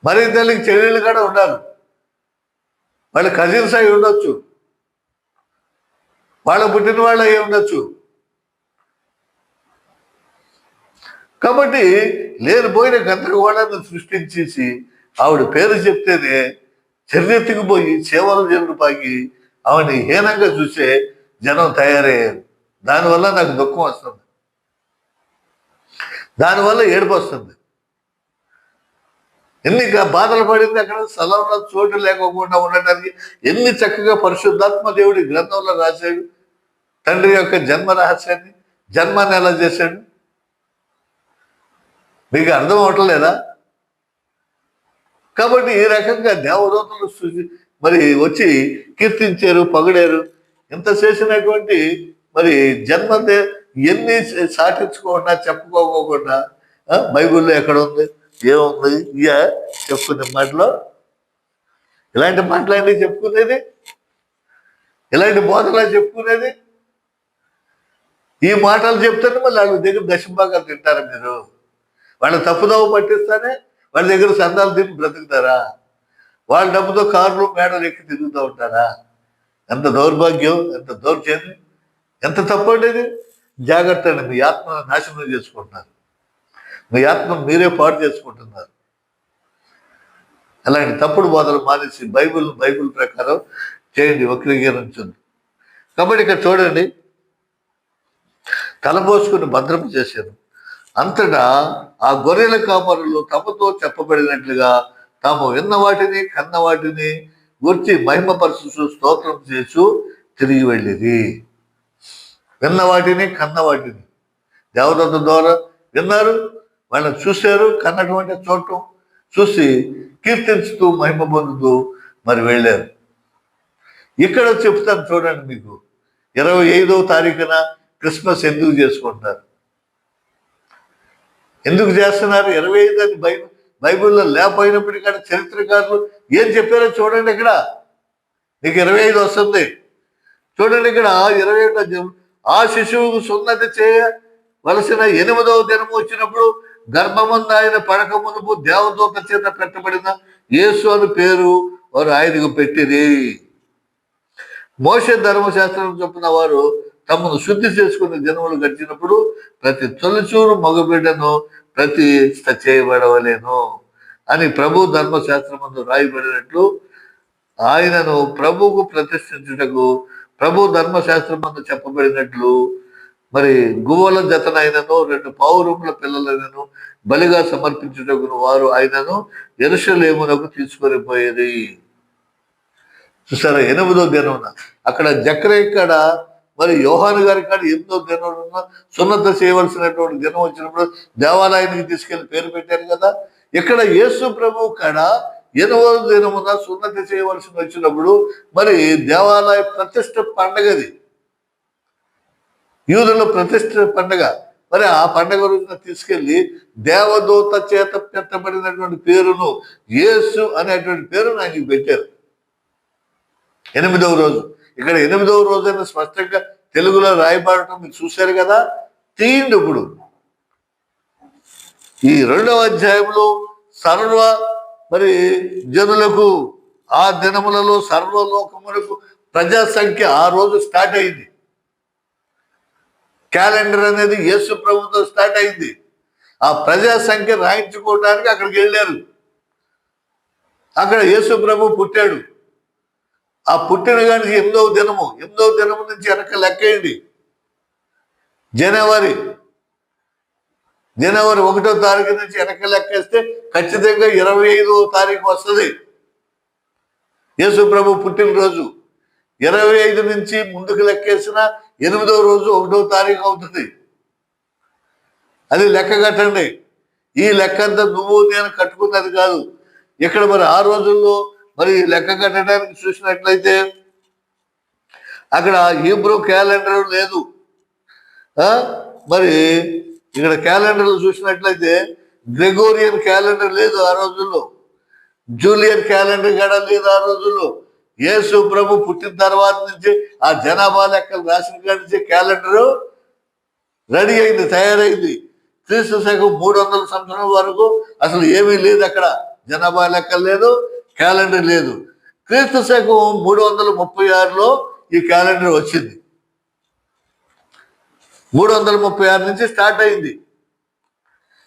మరి తల్లికి చెల్లెళ్ళు కూడా ఉండాలి, వాళ్ళ కజిన్స్ అయి ఉండొచ్చు, వాళ్ళ పుట్టిన వాళ్ళు అయి ఉండొచ్చు. కాబట్టి లేనిపోయిన గందరగోళాన్ని సృష్టించేసి ఆవిడ పేరు చెప్తేనే చర్యెత్తుకు పోయి సేవలు జనులు పాకి ఆవిడని హీనంగా చూసే జనం తయారయ్యారు. దానివల్ల నాకు దుఃఖం వస్తుంది, దానివల్ల ఏడుపు వస్తుంది. ఎన్ని బాధలు పడింది అక్కడ, స్థలంలో చోటు లేకోకుండా ఉండటానికి. ఎన్ని చక్కగా పరిశుద్ధాత్మ దేవుడి గ్రంథంలో రాశాడు. తండ్రి యొక్క జన్మ రహస్యాన్ని, జన్మాన్ని ఎలా చేశాడు మీకు అర్థం అవట్లేదా? కాబట్టి ఈ రకంగా దేవదూతలు మరి వచ్చి కీర్తించారు, పొగిడారు. ఇంత చేసినటువంటి మరి జన్మ ఎన్ని సాటించుకోకుండా, చెప్పుకోకుండా బైబిల్లో ఎక్కడ ఉంది, ఏముంది? ఇక చెప్పుకునే మాటలో ఇలాంటి మాటలన్నీ చెప్పుకునేది, ఇలాంటి బోధలా చెప్పుకునేది. ఈ మాటలు చెప్తానే మళ్ళీ వాళ్ళ దగ్గర దశంభాగాలు తింటారా మీరు? వాళ్ళ తప్పుదోవ పట్టిస్తానే వాళ్ళ దగ్గర సందాలు తిని బ్రతుకుతారా? వాళ్ళ డబ్బుతో కార్లు మేడలు ఎక్కి తిరుగుతూ ఉంటారా? ఎంత దౌర్భాగ్యం, ఎంత దౌర్జన్యం, ఎంత తప్పు అనేది. జాగ్రత్త అండి, మీ ఆత్మను నాశనం చేసుకుంటున్నారు, మీ ఆత్మను మీరే పాడు చేసుకుంటున్నారు. అలాంటి తప్పుడు బోధలు మానేసి బైబిల్ ప్రకారం చేయండి, వక్రీకరించండి. కాబట్టి ఇక్కడ చూడండి, తలపోసుకుని భద్రపు చేశారు. అంతటా ఆ గొర్రెల కాపరులు తమతో చెప్పబడినట్లుగా తాము విన్న వాటిని కన్న వాటిని గుర్చి మహిమపరచు స్తోత్రం చేసు తిరిగి వెళ్ళిరి. విన్న వాటిని కన్న వాటిని దేవదత్త ద్వారా విన్నారు, వాళ్ళని చూశారు, కన్నటువంటి చూడటం చూసి కీర్తించుతూ మహిమ పొందుతూ మరి వెళ్ళారు. ఇక్కడ చెప్తాను చూడండి, మీకు 25వ తారీఖున క్రిస్మస్ ఎందుకు చేసుకుంటున్నారు, ఎందుకు చేస్తున్నారు? 25 అని బైబిల్లో లేకపోయినప్పటికీ కూడా చరిత్రకారులు ఏం చెప్పారో చూడండి. ఇక్కడ నీకు 25 వస్తుంది చూడండి. ఇక్కడ 21 ఆ శిశువుకు సున్నతి చేయవలసిన 8వ దినము వచ్చినప్పుడు గర్భమందు ఆయన పడక మునుపు దేవదూత చేత పెట్టబడిన యేసు అని పేరు వారు ఆయనకు పెట్టిరి. మోషే ధర్మశాస్త్రం చొప్పున వారు తమను శుద్ధి చేసుకునే జనములు గడిచినప్పుడు ప్రతి తొలిచూరు మగబిడ్డను ప్రతిష్ఠ చేయబడవలేను అని ప్రభు ధర్మశాస్త్రమందు రాయబడినట్లు ఆయనను ప్రభువుకు ప్రతిష్ఠించుటకు ప్రభు ధర్మశాస్త్రమందు చెప్పబడినట్లు మరి గువ్వల జతనైనను 2 పావురముల పిల్లలైనను బలిగా సమర్పించుటకు వారు ఆయనను యెరూషలేమునకు తీసుకొని పోయేది. చూసారా, 8వ దినమున అక్కడ జకరియా కాడ మరి యోహాను గారి కాడ 8వ దినమున సున్నత చేయవలసినటువంటి దినం వచ్చినప్పుడు దేవాలయానికి తీసుకెళ్లి పేరు పెట్టారు కదా. ఇక్కడ యేసు ప్రభు కాడ 8వ దినమున సున్నతి చేయవలసి వచ్చినప్పుడు మరి దేవాలయ ప్రతిష్ఠ పండగది, యూదుల ప్రతిష్ఠ పండగ. మరి ఆ పండగ రోజున తీసుకెళ్లి దేవదూత చేత పెట్టబడినటువంటి పేరును యేసు అనేటువంటి పేరును ఆయనకి పెట్టారు 8వ రోజు. ఇక్కడ 8వ రోజు అని స్పష్టంగా తెలుగులో రాయబడటం మీరు చూశారు కదా. తీయండి ఇప్పుడు ఈ 2వ అధ్యాయంలో సర్వ మరి జనులకు ఆ దినములలో సర్వలోకములకు ప్రజా సంఖ్య ఆ రోజు స్టార్ట్ అయింది. క్యాలెండర్ అనేది యేసు ప్రభుతో స్టార్ట్ అయింది. ఆ ప్రజా సంఖ్య రాయించుకోవడానికి అక్కడికి వెళ్ళారు. అక్కడ యేసు ప్రభు పుట్టాడు. ఆ పుట్టిన కానీ 8వ దినము నుంచి వెనక లెక్కేయండి. జనవరి 1వ తారీఖు నుంచి వెనక లెక్కేస్తే ఖచ్చితంగా 25వ తారీఖు వస్తుంది యేసు ప్రభు పుట్టినరోజు. 25 నుంచి ముందుకు లెక్కేసిన 8వ రోజు 1వ తారీఖు అవుతుంది. అది లెక్క కట్టండి. ఈ లెక్క అంతా నువ్వు నేను కట్టుకున్నది కాదు. ఇక్కడ మరి ఆ రోజుల్లో మరి లెక్క కట్టడానికి చూసినట్లయితే అక్కడ హీబ్రూ క్యాలెండర్ లేదు. మరి ఇక్కడ క్యాలెండర్లు చూసినట్లయితే గ్రెగోరియన్ క్యాలెండర్ లేదు ఆ రోజుల్లో, జూలియన్ క్యాలెండర్ కూడా లేదు ఆ రోజుల్లో. యేసు ప్రభు పుట్టిన తర్వాత నుంచి ఆ జనాభా లెక్కలు రాసిన కాడి నుంచి క్యాలెండరు రెడీ అయింది, తయారైంది. క్రీస్తు శకం 300 సంవత్సరం వరకు అసలు ఏమీ లేదు, అక్కడ జనాభా లెక్కలు లేదు, క్యాలెండర్ లేదు. క్రీస్తు శకం 336లో ఈ క్యాలెండర్ వచ్చింది. 336 నుంచి స్టార్ట్ అయింది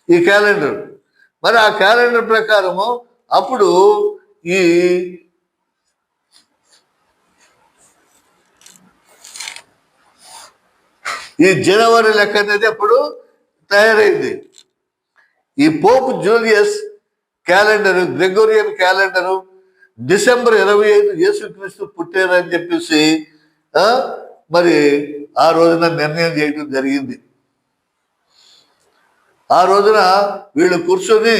ఈ క్యాలెండర్. మరి ఆ క్యాలెండర్ ప్రకారము అప్పుడు ఈ జనవరి లెక్క అనేది అప్పుడు తయారైంది. ఈ Pope Julius calendar, Gregorian calendar December 25 యేసుక్రీస్తు పుట్టారని చెప్పేసి మరి ఆ రోజున నిర్ణయం చేయడం జరిగింది. ఆ రోజున వీళ్ళు కూర్చొని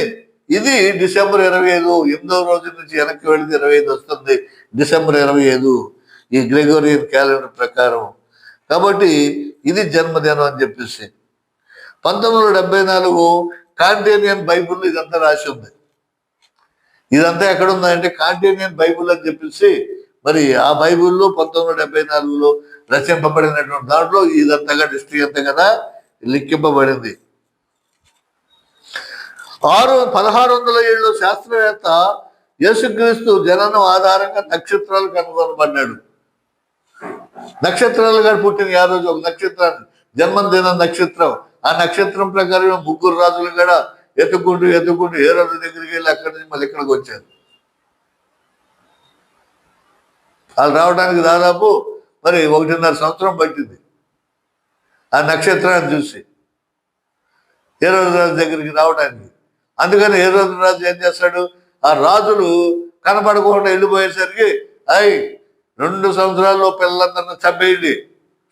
ఇది డిసెంబర్ 25, 8వ రోజు నుంచి వెనక్కి వెళితే 25 వస్తుంది, డిసెంబర్ 25 ఈ గ్రెగోరియన్ క్యాలెండర్ ప్రకారం. కాబట్టి ఇది జన్మదినం అని చెప్పేసి 1974 కాంటేనియన్ బైబుల్ ఇదంతా రాసి ఉంది. ఇదంతా ఎక్కడుందంటే కాంటేనియన్ బైబుల్ అని చెప్పేసి మరి ఆ బైబుల్లో 1974లో రచింపబడినటువంటి దాంట్లో ఇదంతగా హిస్టరీ అంతా కదా లిఖింపబడింది. 1607లో శాస్త్రవేత్త యేసుక్రీస్తు జననం ఆధారంగా నక్షత్రాలు కనుగొనబడ్డాడు. నక్షత్రాలు కూడా పుట్టిన ఆ రోజు ఒక నక్షత్రాన్ని జన్మదిన నక్షత్రం. ఆ నక్షత్రం ప్రకారం 3 రాజులు కూడా ఎత్తుకుంటూ ఏ రోజు దగ్గరికి వెళ్ళి అక్కడి నుంచి మళ్ళీ ఇక్కడికి వచ్చారు. వాళ్ళు రావడానికి దాదాపు మరి 1.5 సంవత్సరం పట్టింది ఆ నక్షత్రాన్ని చూసి ఏ రోజు రాజు దగ్గరికి రావడానికి. అందుకని ఏ రోజు రాజు ఏం చేస్తాడు, ఆ రాజులు కనపడకుండా వెళ్ళిపోయేసరికి 2 సంవత్సరాల్లో పిల్లలందరినీ చంపేయండి.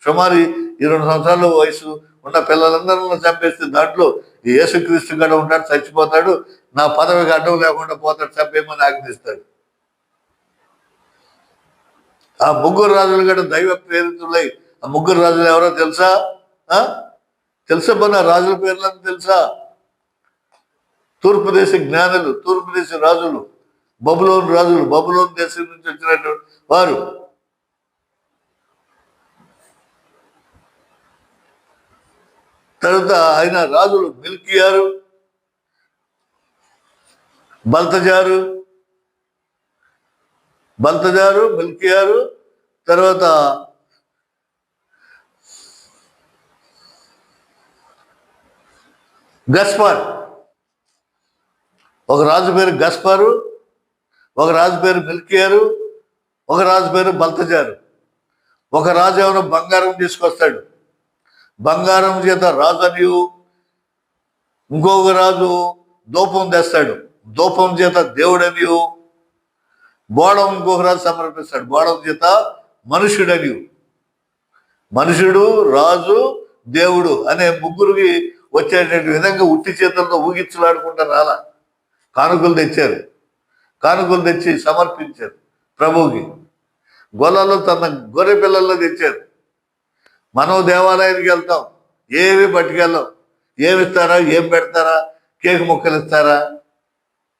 సుమారు ఈ 2 సంవత్సరాల వయసు ఉన్న పిల్లలందరినీ చంపేస్తే దాంట్లో ఈ యేసుక్రీస్తు కూడా ఉంటాడు, చచ్చిపోతాడు, నా పదవికి అడ్డం లేకుండా పోతాడు, చంపేయమని ఆజ్ఞిస్తాడు. ఆ 3 రాజులు కూడా దైవ ప్రేరితులై, ఆ 3 రాజులు ఎవరో తెలుసా? తెలుసా? మన రాజుల పేర్లను తెలుసా? తూర్పు దేశ జ్ఞానులు, తూర్పు దేశ రాజులు, బబులోను రాజులు, బబులోను దేశం నుంచి వచ్చినటువంటి వారు. తర్వాత ఆయన రాజులు మిల్కియారు, బల్తజారు, మిల్కియారు, తర్వాత గస్పార్. ఒక రాజు పేరు గస్పారు, ఒక రాజు పేరు మిల్కియారు, ఒక రాజు పేరు బల్తజారు. ఒక రాజు ఏమైనా బంగారం తీసుకొస్తాడు, బంగారం చేత రాజు అనియు, ఇంకొక రాజు దూపం తెస్తాడు, దూపం చేత దేవుడనియు, బోడం ఇంకొక రాజు సమర్పిస్తాడు, బోడం చేత మనుషుడనియు. మనుషుడు, రాజు, దేవుడు అనే ముగ్గురికి వచ్చేటువంటి విధంగా ఉట్టి చేతులతో ఊగించలాడుకుంటా రాలా. కానుకలు తెచ్చారు, కానుకలు తెచ్చి సమర్పించారు ప్రభువుకి. గొల్లలో తన గొర్రె పిల్లల్లో తెచ్చారు. మనం దేవాలయానికి వెళ్తాం, ఏమి పట్టుకెళ్ళాం. ఏమి ఇస్తారా? ఏం పెడతారా? కేక్ ముక్కలు ఇస్తారా?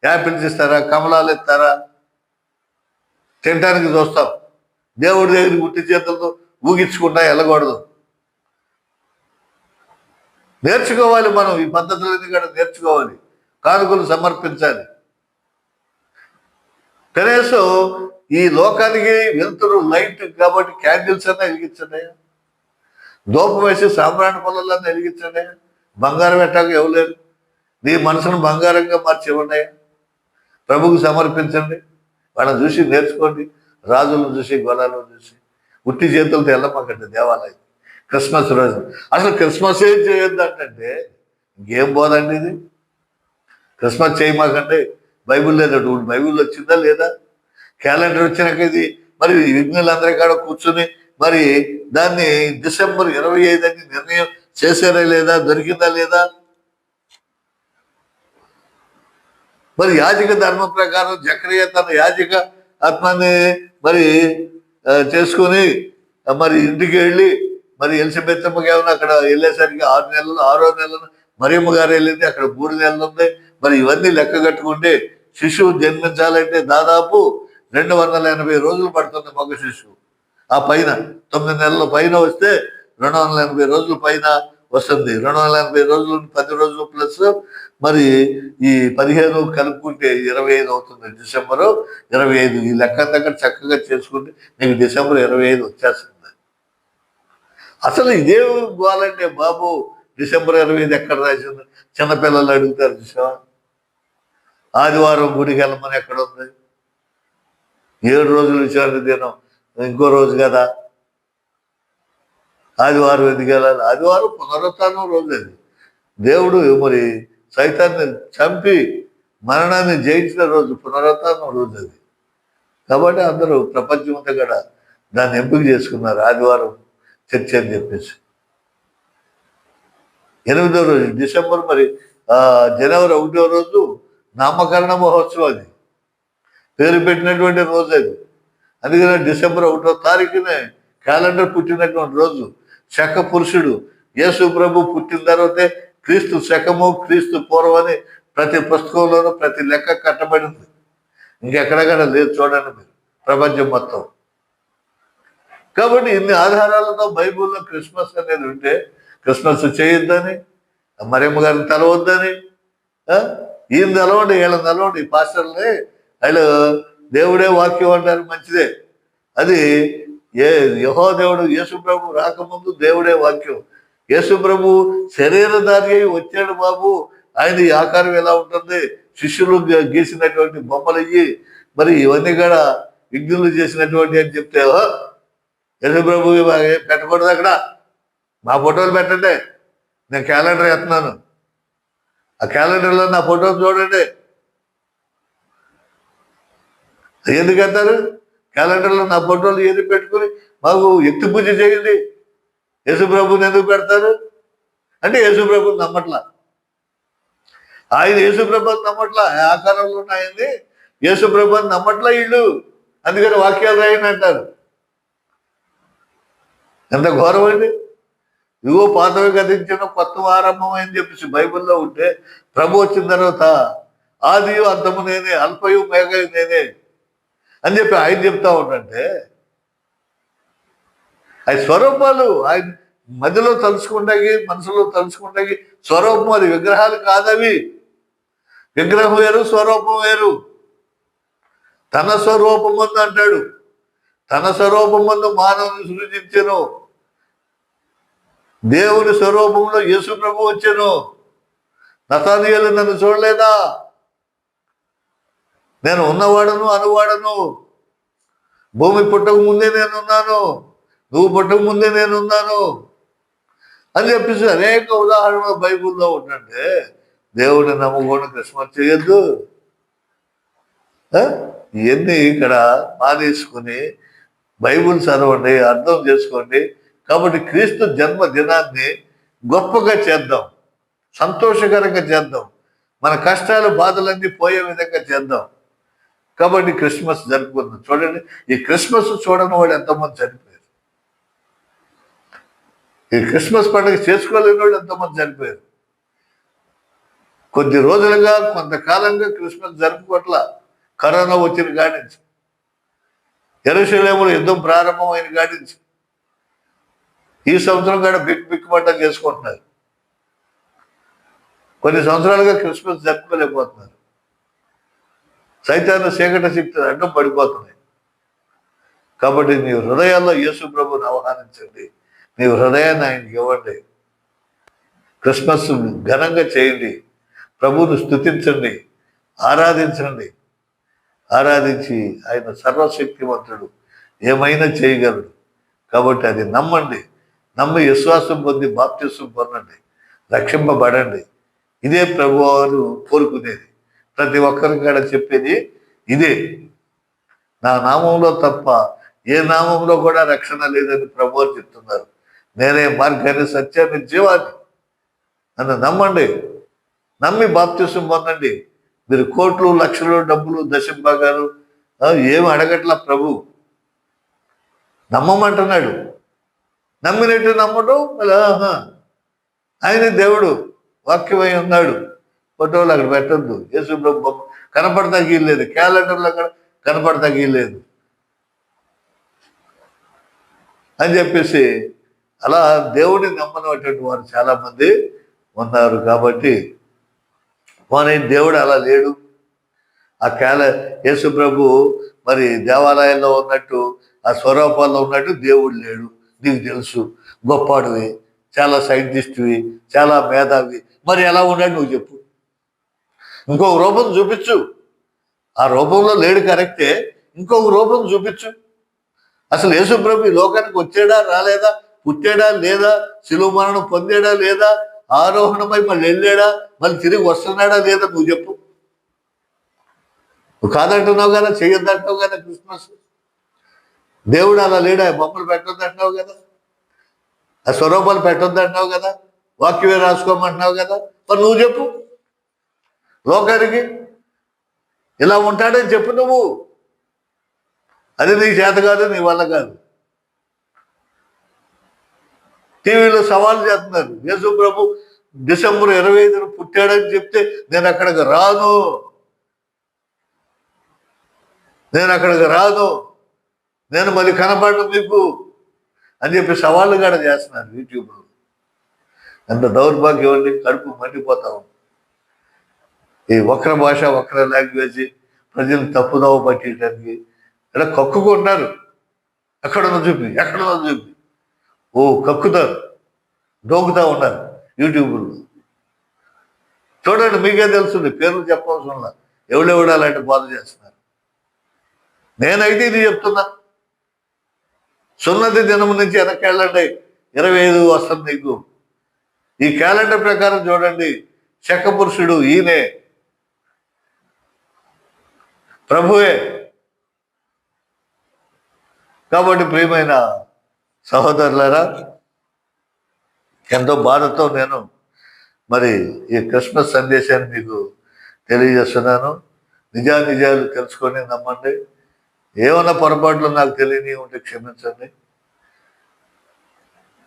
యాపిల్స్ ఇస్తారా? కమలాలు ఇస్తారా? తినడానికి చూస్తాం. దేవుడి దగ్గరికి ఉట్టి చేతులతో ఊగించుకుంటా వెళ్ళకూడదు. నేర్చుకోవాలి, మనం ఈ పద్ధతులన్నీ కూడా నేర్చుకోవాలి. కానుకలు సమర్పించాలి. కనీసం ఈ లోకానికి వెళ్తురు లైట్ కాబట్టి క్యాండిల్స్ అన్నా వెలిగించండి, దూపం వేసి సాంబ్రాణి పొలాలన్నా వెలిగించండి. బంగారం పెట్టాక ఇవ్వలేరు, నీ మనసును బంగారంగా మార్చి ఇవ్వండి, ప్రభుకు సమర్పించండి. వాళ్ళని చూసి నేర్చుకోండి, రాజులను చూసి, గొలాలను చూసి. ఉట్టి చేతులతో వెళ్ళమాకండి దేవాలయం క్రిస్మస్ రోజు. అసలు క్రిస్మస్ ఏం చేయొద్దు అంటే ఇంకేం పోదండి ఇది. క్రిస్మస్ చేయమాకండి, బైబిల్ లేదా? బైబిల్ వచ్చిందా లేదా? క్యాలెండర్ వచ్చినాక ఇది మరి విఘ్నులందరి కాడ కూర్చుని మరి దాన్ని డిసెంబర్ 25 అని నిర్ణయం చేశారా లేదా? దొరికిందా లేదా? మరి యాజక ధర్మం ప్రకారం జకరియా తన యాజక ఆత్మాన్ని మరి చేసుకుని మరి ఇంటికి వెళ్ళి మరి ఎలిజబెత్తమ్మకి ఏమైనా అక్కడ వెళ్ళేసరికి 6 నెలలు, 6వ నెలలు మరియమ్మ గారు వెళ్ళింది, అక్కడ 3 నెలలు ఉంది. మరి ఇవన్నీ లెక్క కట్టుకుంటే శిశువు జన్మించాలంటే దాదాపు 280 రోజులు పడుతుంది మగ శిశువు. ఆ పైన 9 నెలల పైన వస్తే 280 రోజుల పైన వస్తుంది. 280 రోజులు 10 రోజులు ప్లస్ మరి ఈ 15 కలుపుకుంటే 25 అవుతుంది. డిసెంబరు 25. ఈ లెక్క దగ్గర చక్కగా చేసుకుంటే నీకు డిసెంబర్ 25 వచ్చేస్తుంది. అసలు ఇదేం గోలంటే బాబు, డిసెంబర్ 25 ఎక్కడ రాసింది? చిన్నపిల్లలు అడుగుతారు చూసావా? ఆదివారం గుడికి వెళ్ళమని ఎక్కడ ఉంది? 7 రోజులు విచారణ దినం ఇంకో రోజు కదా, ఆదివారం ఎందుకు వెళ్ళాలి? ఆదివారం పునరుత్థానం రోజు. అది దేవుడు మరి సైతాన్ని చంపి మరణాన్ని జయించిన రోజు, పునరుత్థానం రోజు అది. కాబట్టి అందరూ ప్రపంచం అంతా కూడా దాన్ని ఎంపిక చేసుకున్నారు ఆదివారం చర్చ అని చెప్పేసి. 8వ రోజు డిసెంబర్ మరి జనవరి 1వ రోజు నామకరణ మహోత్సవం, అది పేరు పెట్టినటువంటి రోజు అది. అందుకనే డిసెంబర్ 1వ తారీఖునే క్యాలెండర్ పుట్టినటువంటి రోజు. శక పురుషుడు యేసు ప్రభు పుట్టిన తర్వాతే క్రీస్తు శకము, క్రీస్తు పూర్వం అని ప్రతి పుస్తకంలోనూ ప్రతి లెక్క కట్టబడింది. ఇంకెక్కడక్కడ లేదు చూడండి మీరు, ప్రపంచం మొత్తం. కాబట్టి ఇన్ని ఆధారాలతో బైబిల్లో క్రిస్మస్ అనేది ఉంటే క్రిస్మస్ చేయొద్దని, మరియమ్మ గారిని తెలవద్దని, ఈయన తెలవండి, వీళ్ళని తెలవండి, ఈ పాస్టర్ని. వాళ్ళు దేవుడే వాక్యం అంటారు, మంచిదే. అది యెహోవా దేవుడు యేసు ప్రభు రాకముందు దేవుడే వాక్యం. యేసు ప్రభు శరీరధారి అయి వచ్చాడు బాబు. ఆయన ఈ ఆకారం ఎలా ఉంటుంది? శిష్యులు గీసినటువంటి బొమ్మలు అయ్యి మరి ఇవన్నీ కూడా విఘ్నులు చేసినటువంటి అని చెప్తే యేసు ప్రభు పెట్టకూడదు అక్కడ. మా ఫోటోలు పెట్టండి, నేను క్యాలెండర్ వేస్తున్నాను, ఆ క్యాలెండర్లో నా ఫోటోలు చూడండి. ఎందుకు అంటారు? క్యాలెండర్లో నా ఫోటోలు ఏది పెట్టుకుని మాకు ఎత్తి పూజ చేయండి. యేసుప్రభుని ఎందుకు పెడతారు అంటే యేసుప్రభుని నమ్మట్లా. ఆయన యేసుప్రభుని నమ్మట్లా, ఆకారంలో ఉన్నాయని యేసుప్రభుని నమ్మట్లా వీళ్ళు. అందుకని వాక్యాలు రాయని అంటారు. ఎంత ఘోరం అండి! ఇవో పాతవి గతించిన కొత్త ఆరంభం అని చెప్పేసి బైబిల్లో ఉంటే, ప్రభు వచ్చిన తర్వాత ఆదియు అంతము నేనే, అల్పయు మేఘయు నేనే అని చెప్పి ఆయన చెప్తా ఉండంటే, ఆయన స్వరూపాలు ఆయన మధ్యలో తలుచుకుంటాకి, మనసులో తలుచుకుంటాకి స్వరూపం. అది విగ్రహాలు కాదవి. విగ్రహం వేరు, స్వరూపం వేరు. తన స్వరూపం ముందు అంటాడు, తన స్వరూపం ముందు మానవుని సృజించెను. దేవుని స్వరూపంలో యేసు ప్రభు వచ్చాను. నతానీయులు నన్ను చూడలేదా? నేను ఉన్నవాడను, అనువాడను. భూమి పుట్టక ముందే నేనున్నాను, నువ్వు పుట్టక ముందే నేనున్నాను అని చెప్పేసి అనేక ఉదాహరణలు బైబిల్లో ఉంటుంటే, దేవుడిని నమ్ముకొని క్రిస్మస్ చేయొద్దు. ఇవన్నీ ఇక్కడ మానేసుకుని బైబిల్ చదవండి, అర్థం చేసుకోండి. కాబట్టి క్రీస్తు జన్మదినాన్ని గొప్పగా చేద్దాం, సంతోషకరంగా చేద్దాం, మన కష్టాలు బాధలన్నీ పోయే విధంగా చేద్దాం. కాబట్టి క్రిస్మస్ జరుపుకుందాం. చూడండి, ఈ క్రిస్మస్ చూడని వాళ్ళు ఎంతమంది చనిపోయారు. ఈ క్రిస్మస్ పండుగ చేసుకోలేని వాళ్ళు ఎంతమంది చనిపోయారు. కొద్ది రోజులుగా, కొంతకాలంగా క్రిస్మస్ జరుపుకోట్ల. కరోనా వచ్చిన కాడి నుంచి, యెరూషలేములో యుద్ధం ప్రారంభమైన కాడి నుంచి ఈ సంవత్సరం కూడా బిక్కుబట్ట చేసుకుంటున్నారు. కొన్ని సంవత్సరాలుగా క్రిస్మస్ జరుపుకోలేకపోతున్నారు. సైతాను చీకటి శక్తులు అడ్డం పడిపోతున్నాయి. కాబట్టి నీ హృదయాల్లో యేసు ప్రభుని ఆహ్వానించండి, నీ హృదయాన్ని ఆయనకి ఇవ్వండి. క్రిస్మస్ ఘనంగా చేయండి, ప్రభువును స్తుతించండి, ఆరాధించండి. ఆరాధించి ఆయన సర్వశక్తివంతుడు, ఏమైనా చేయగలడు. కాబట్టి అది నమ్మండి, నమ్మి విశ్వాసం పొంది బాప్తిసం పొందండి, రక్షింపబడండి. ఇదే ప్రభువారు కోరుకునేది. ప్రతి ఒక్కరి కాడ చెప్పేది ఇదే. నా నామంలో తప్ప ఏ నామంలో కూడా రక్షణ లేదని ప్రభువారు చెప్తున్నారు. నేనే మార్గాన్ని, సత్యాన్ని, జీవాన్ని. నన్ను నమ్మండి, నమ్మి బాప్తిసం పొందండి. మీరు కోట్లు, లక్షలు, డబ్బులు, దశంభాగాలు ఏమి అడగట్లా. ప్రభు నమ్మమంటున్నాడు. నమ్మినట్టు నమ్మడం. ఆయన దేవుడు వాక్యమై ఉన్నాడు. ఫోటోలు అక్కడ పెట్టద్దు. యేసు ప్రభు కనపడతా గీయలేదు, క్యాలెండర్లో అక్కడ కనపడతా గీయలేదు అని చెప్పేసి అలా దేవుడిని నమ్మనటువంటి వారు చాలా మంది ఉన్నారు. కాబట్టి కానీ దేవుడు అలా లేడు. ఆ యేసు ప్రభు మరి దేవాలయంలో ఉన్నట్టు, ఆ స్వరూపాల్లో ఉన్నట్టు దేవుడు లేడు. నీకు తెలుసు, గొప్పాడువి, చాలా సైంటిస్టువి, చాలా మేధావి. మరి ఎలా ఉన్నాడు నువ్వు చెప్పు. ఇంకొక రూపం చూపించు. ఆ రూపంలో లేడు కరెక్టే, ఇంకొక రూపం చూపించు. అసలు యేసు ప్రభు ఈ లోకానికి వచ్చాడా, రాలేదా, పుట్టాడా లేదా, శిలువ మరణం పొందాడా లేదా, ఆరోహణమై మళ్ళీ వెళ్ళాడా, మళ్ళీ తిరిగి వస్తున్నాడా లేదా నువ్వు చెప్పు. నువ్వు కాదంటున్నావు కదా, చెయ్యొద్దంటున్నావు కదా. క్రిస్మస్ దేవుడు అలా లేడా, బొమ్మలు పెట్టొద్దంటున్నావు కదా, ఆ స్వరూపాలు పెట్టొద్దంటున్నావు కదా, వాక్యమే రాసుకోమంటున్నావు కదా. మరి నువ్వు చెప్పు లోకానికి, ఇలా ఉంటాడని చెప్పు నువ్వు. అది నీ చేత కాదు, నీ వల్ల కాదు. టీవీలో సవాల్ చేస్తున్నారు, యేసు ప్రభు డిసెంబర్ 25 పుట్టాడని చెప్తే నేను అక్కడికి రాను, నేను మళ్ళీ కనపడను మీకు అని చెప్పి సవాళ్ళు కూడా చేస్తున్నారు యూట్యూబ్లో. ఎంత దౌర్భాగ్యం అండి, కడుపు మండిపోతా ఉంది. ఈ వక్ర భాష, వక్ర లాంగ్వేజ్ ప్రజలు తప్పుదోవ పట్టేయడానికి ఇలా కక్కుకుంటున్నారు. ఎక్కడున్నా చూపి, కక్కుతారు, దోకుతా ఉన్నారు యూట్యూబ్లో. చూడండి, మీకే తెలుస్తుంది, పేర్లు చెప్పవలసిన ఎవడెవడు అలాంటి బాధ చేస్తున్నారు. నేనైతే ఇది చెప్తున్నా, సున్నతి దినం నుంచి వెనక్కి వెళ్ళండి, 25 వస్తుంది నీకు. ఈ క్యాలెండర్ ప్రకారం చూడండి, శకపురుషుడు ఈయనే, ప్రభువే. కాబట్టి ప్రియమైన సహోదరులారా, ఎంతో బాధతో నేను మరి ఈ క్రిస్మస్ సందేశాన్ని మీకు తెలియజేస్తున్నాను. నిజాలు తెలుసుకొని నమ్మండి. ఏమన్నా పొరపాట్లు నాకు తెలియని ఉంటే క్షమించండి.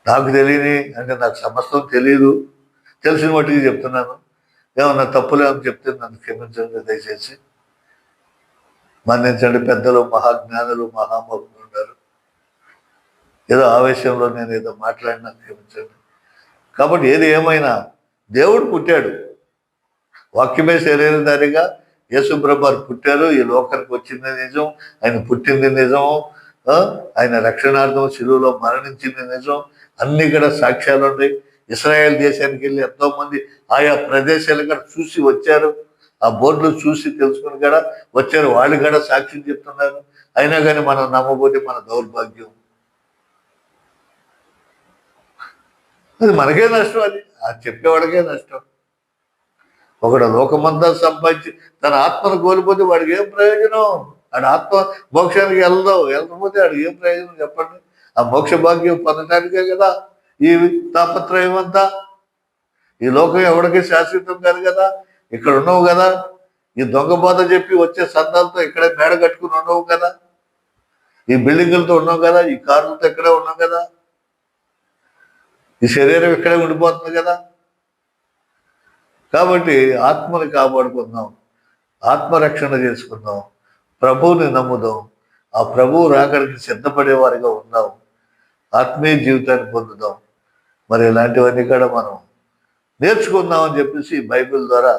నాకు తెలియని అంటే నాకు సమస్తం తెలియదు, తెలిసిన మట్టుకు చెప్తున్నాను. ఏమన్నా తప్పులేమని చెప్తే నన్ను క్షమించండి దయచేసి. మన్నించండి. పెద్దలు, మహాజ్ఞానులు, మహామహులు ఉన్నారు. ఏదో ఆవేశంలో నేను ఏదో మాట్లాడినా క్షమించండి. కాబట్టి ఏది ఏమైనా దేవుడు పుట్టాడు. వాక్యమే శరీరధారిగా యేసుప్రభు పుట్టారు. ఈ లోకానికి వచ్చింది నిజం, ఆయన పుట్టింది నిజం, ఆయన రక్షణార్థం శిలువలో మరణించింది నిజం. అన్ని కూడా సాక్ష్యాలు ఉన్నాయి. ఇస్రాయేల్ దేశానికి వెళ్ళి ఎంతో మంది ఆయా ప్రదేశాలు కూడా చూసి వచ్చారు. ఆ బోర్డులు చూసి తెలుసుకుని కూడా వచ్చారు. వాళ్ళు కూడా సాక్ష్యం చెప్తున్నారు. అయినా కానీ మనం నమ్మబోతే మన దౌర్భాగ్యం. అది మనకే నష్టం. అది చెప్పేవాడికే నష్టం. ఒకడు లోకమంతా సంపాదించి తన ఆత్మను కోల్పోతే వాడికి ఏం ప్రయోజనం? వాడి ఆత్మ మోక్షానికి వెళ్ళకపోతే వాడికి ఏం ప్రయోజనం చెప్పండి? ఆ మోక్ష భాగ్యం పొందటానికే కదా ఈ తాపత్రయం అంతా. ఈ లోకం ఎవరికి శాశ్వతం కాదు కదా. ఇక్కడ ఉండవు కదా. ఈ దొంగ బాధ చెప్పి వచ్చే సందాలతో ఇక్కడే మేడ కట్టుకుని ఉండవు కదా. ఈ బిల్డింగులతో ఉన్నాం కదా. ఈ కార్లతో ఇక్కడే ఉన్నాం కదా. ఈ శరీరం ఇక్కడే ఉండిపోతుంది కదా. కాబట్టి ఆత్మని కాపాడుకుందాం, ఆత్మరక్షణ చేసుకుందాం, ప్రభువుని నమ్ముదాం, ఆ ప్రభువు రాకడికి సిద్ధపడేవారిగా ఉందాం, ఆత్మీయ జీవితాన్ని పొందుదాం. మరి ఇలాంటివన్నీ కూడా మనం నేర్చుకుందామని చెప్పేసి బైబిల్ ద్వారా,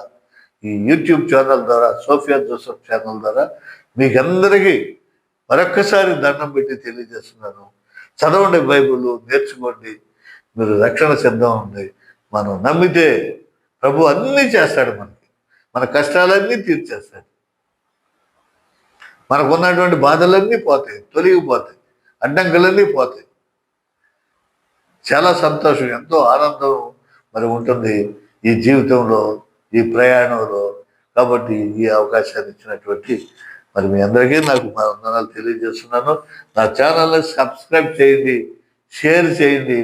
ఈ యూట్యూబ్ ఛానల్ ద్వారా, సోఫియా జోసెఫ్ ఛానల్ ద్వారా మీకు అందరికీ మరొక్కసారి దండం పెట్టి తెలియజేస్తున్నాను. చదవండి బైబిల్, నేర్చుకోండి. మీరు రక్షణ సిద్ధం ఉంది. మనం నమ్మితే ప్రభు అన్నీ చేస్తాడు. మనకి మన కష్టాలన్నీ తీర్చేస్తాడు. మనకున్నటువంటి బాధలన్నీ పోతాయి, తొలగిపోతాయి, అడ్డంకులన్నీ పోతాయి. చాలా సంతోషం, ఎంతో ఆనందం మరి ఉంటుంది ఈ జీవితంలో, ఈ ప్రయాణంలో. కాబట్టి ఈ అవకాశాన్ని ఇచ్చినటువంటి మరి మీ అందరికీ నాకు మా వందనాలు తెలియజేస్తున్నాను. నా ఛానల్ని సబ్స్క్రైబ్ చేయండి, షేర్ చేయండి,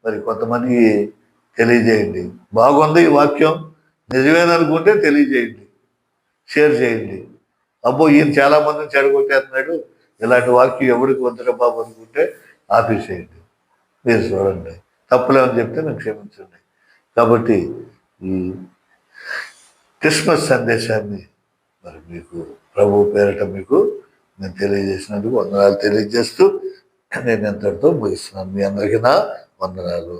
మరి కొంతమందికి తెలియజేయండి. బాగుంది ఈ వాక్యం, నిజమేననుకుంటే తెలియజేయండి, షేర్ చేయండి. అబ్బో ఈయన చాలా మందిని చెడగొట్టేస్తున్నాడు, ఇలాంటి వాక్యం ఎవరికి వద్దురా బాబు అనుకుంటే ఆపేసేయండి. మీరు చూడండి, తప్పులేమని చెప్తే నాకు క్షమించండి. కాబట్టి ఈ క్రిస్మస్ సందేశాన్ని మరి మీకు ప్రభు పేరట మీకు నేను తెలియజేసినందుకు వందనాలు తెలియజేస్తూ నేను ఎంతటితో ముగిస్తున్నాను. మీ అందరికీ నా వందనాలు.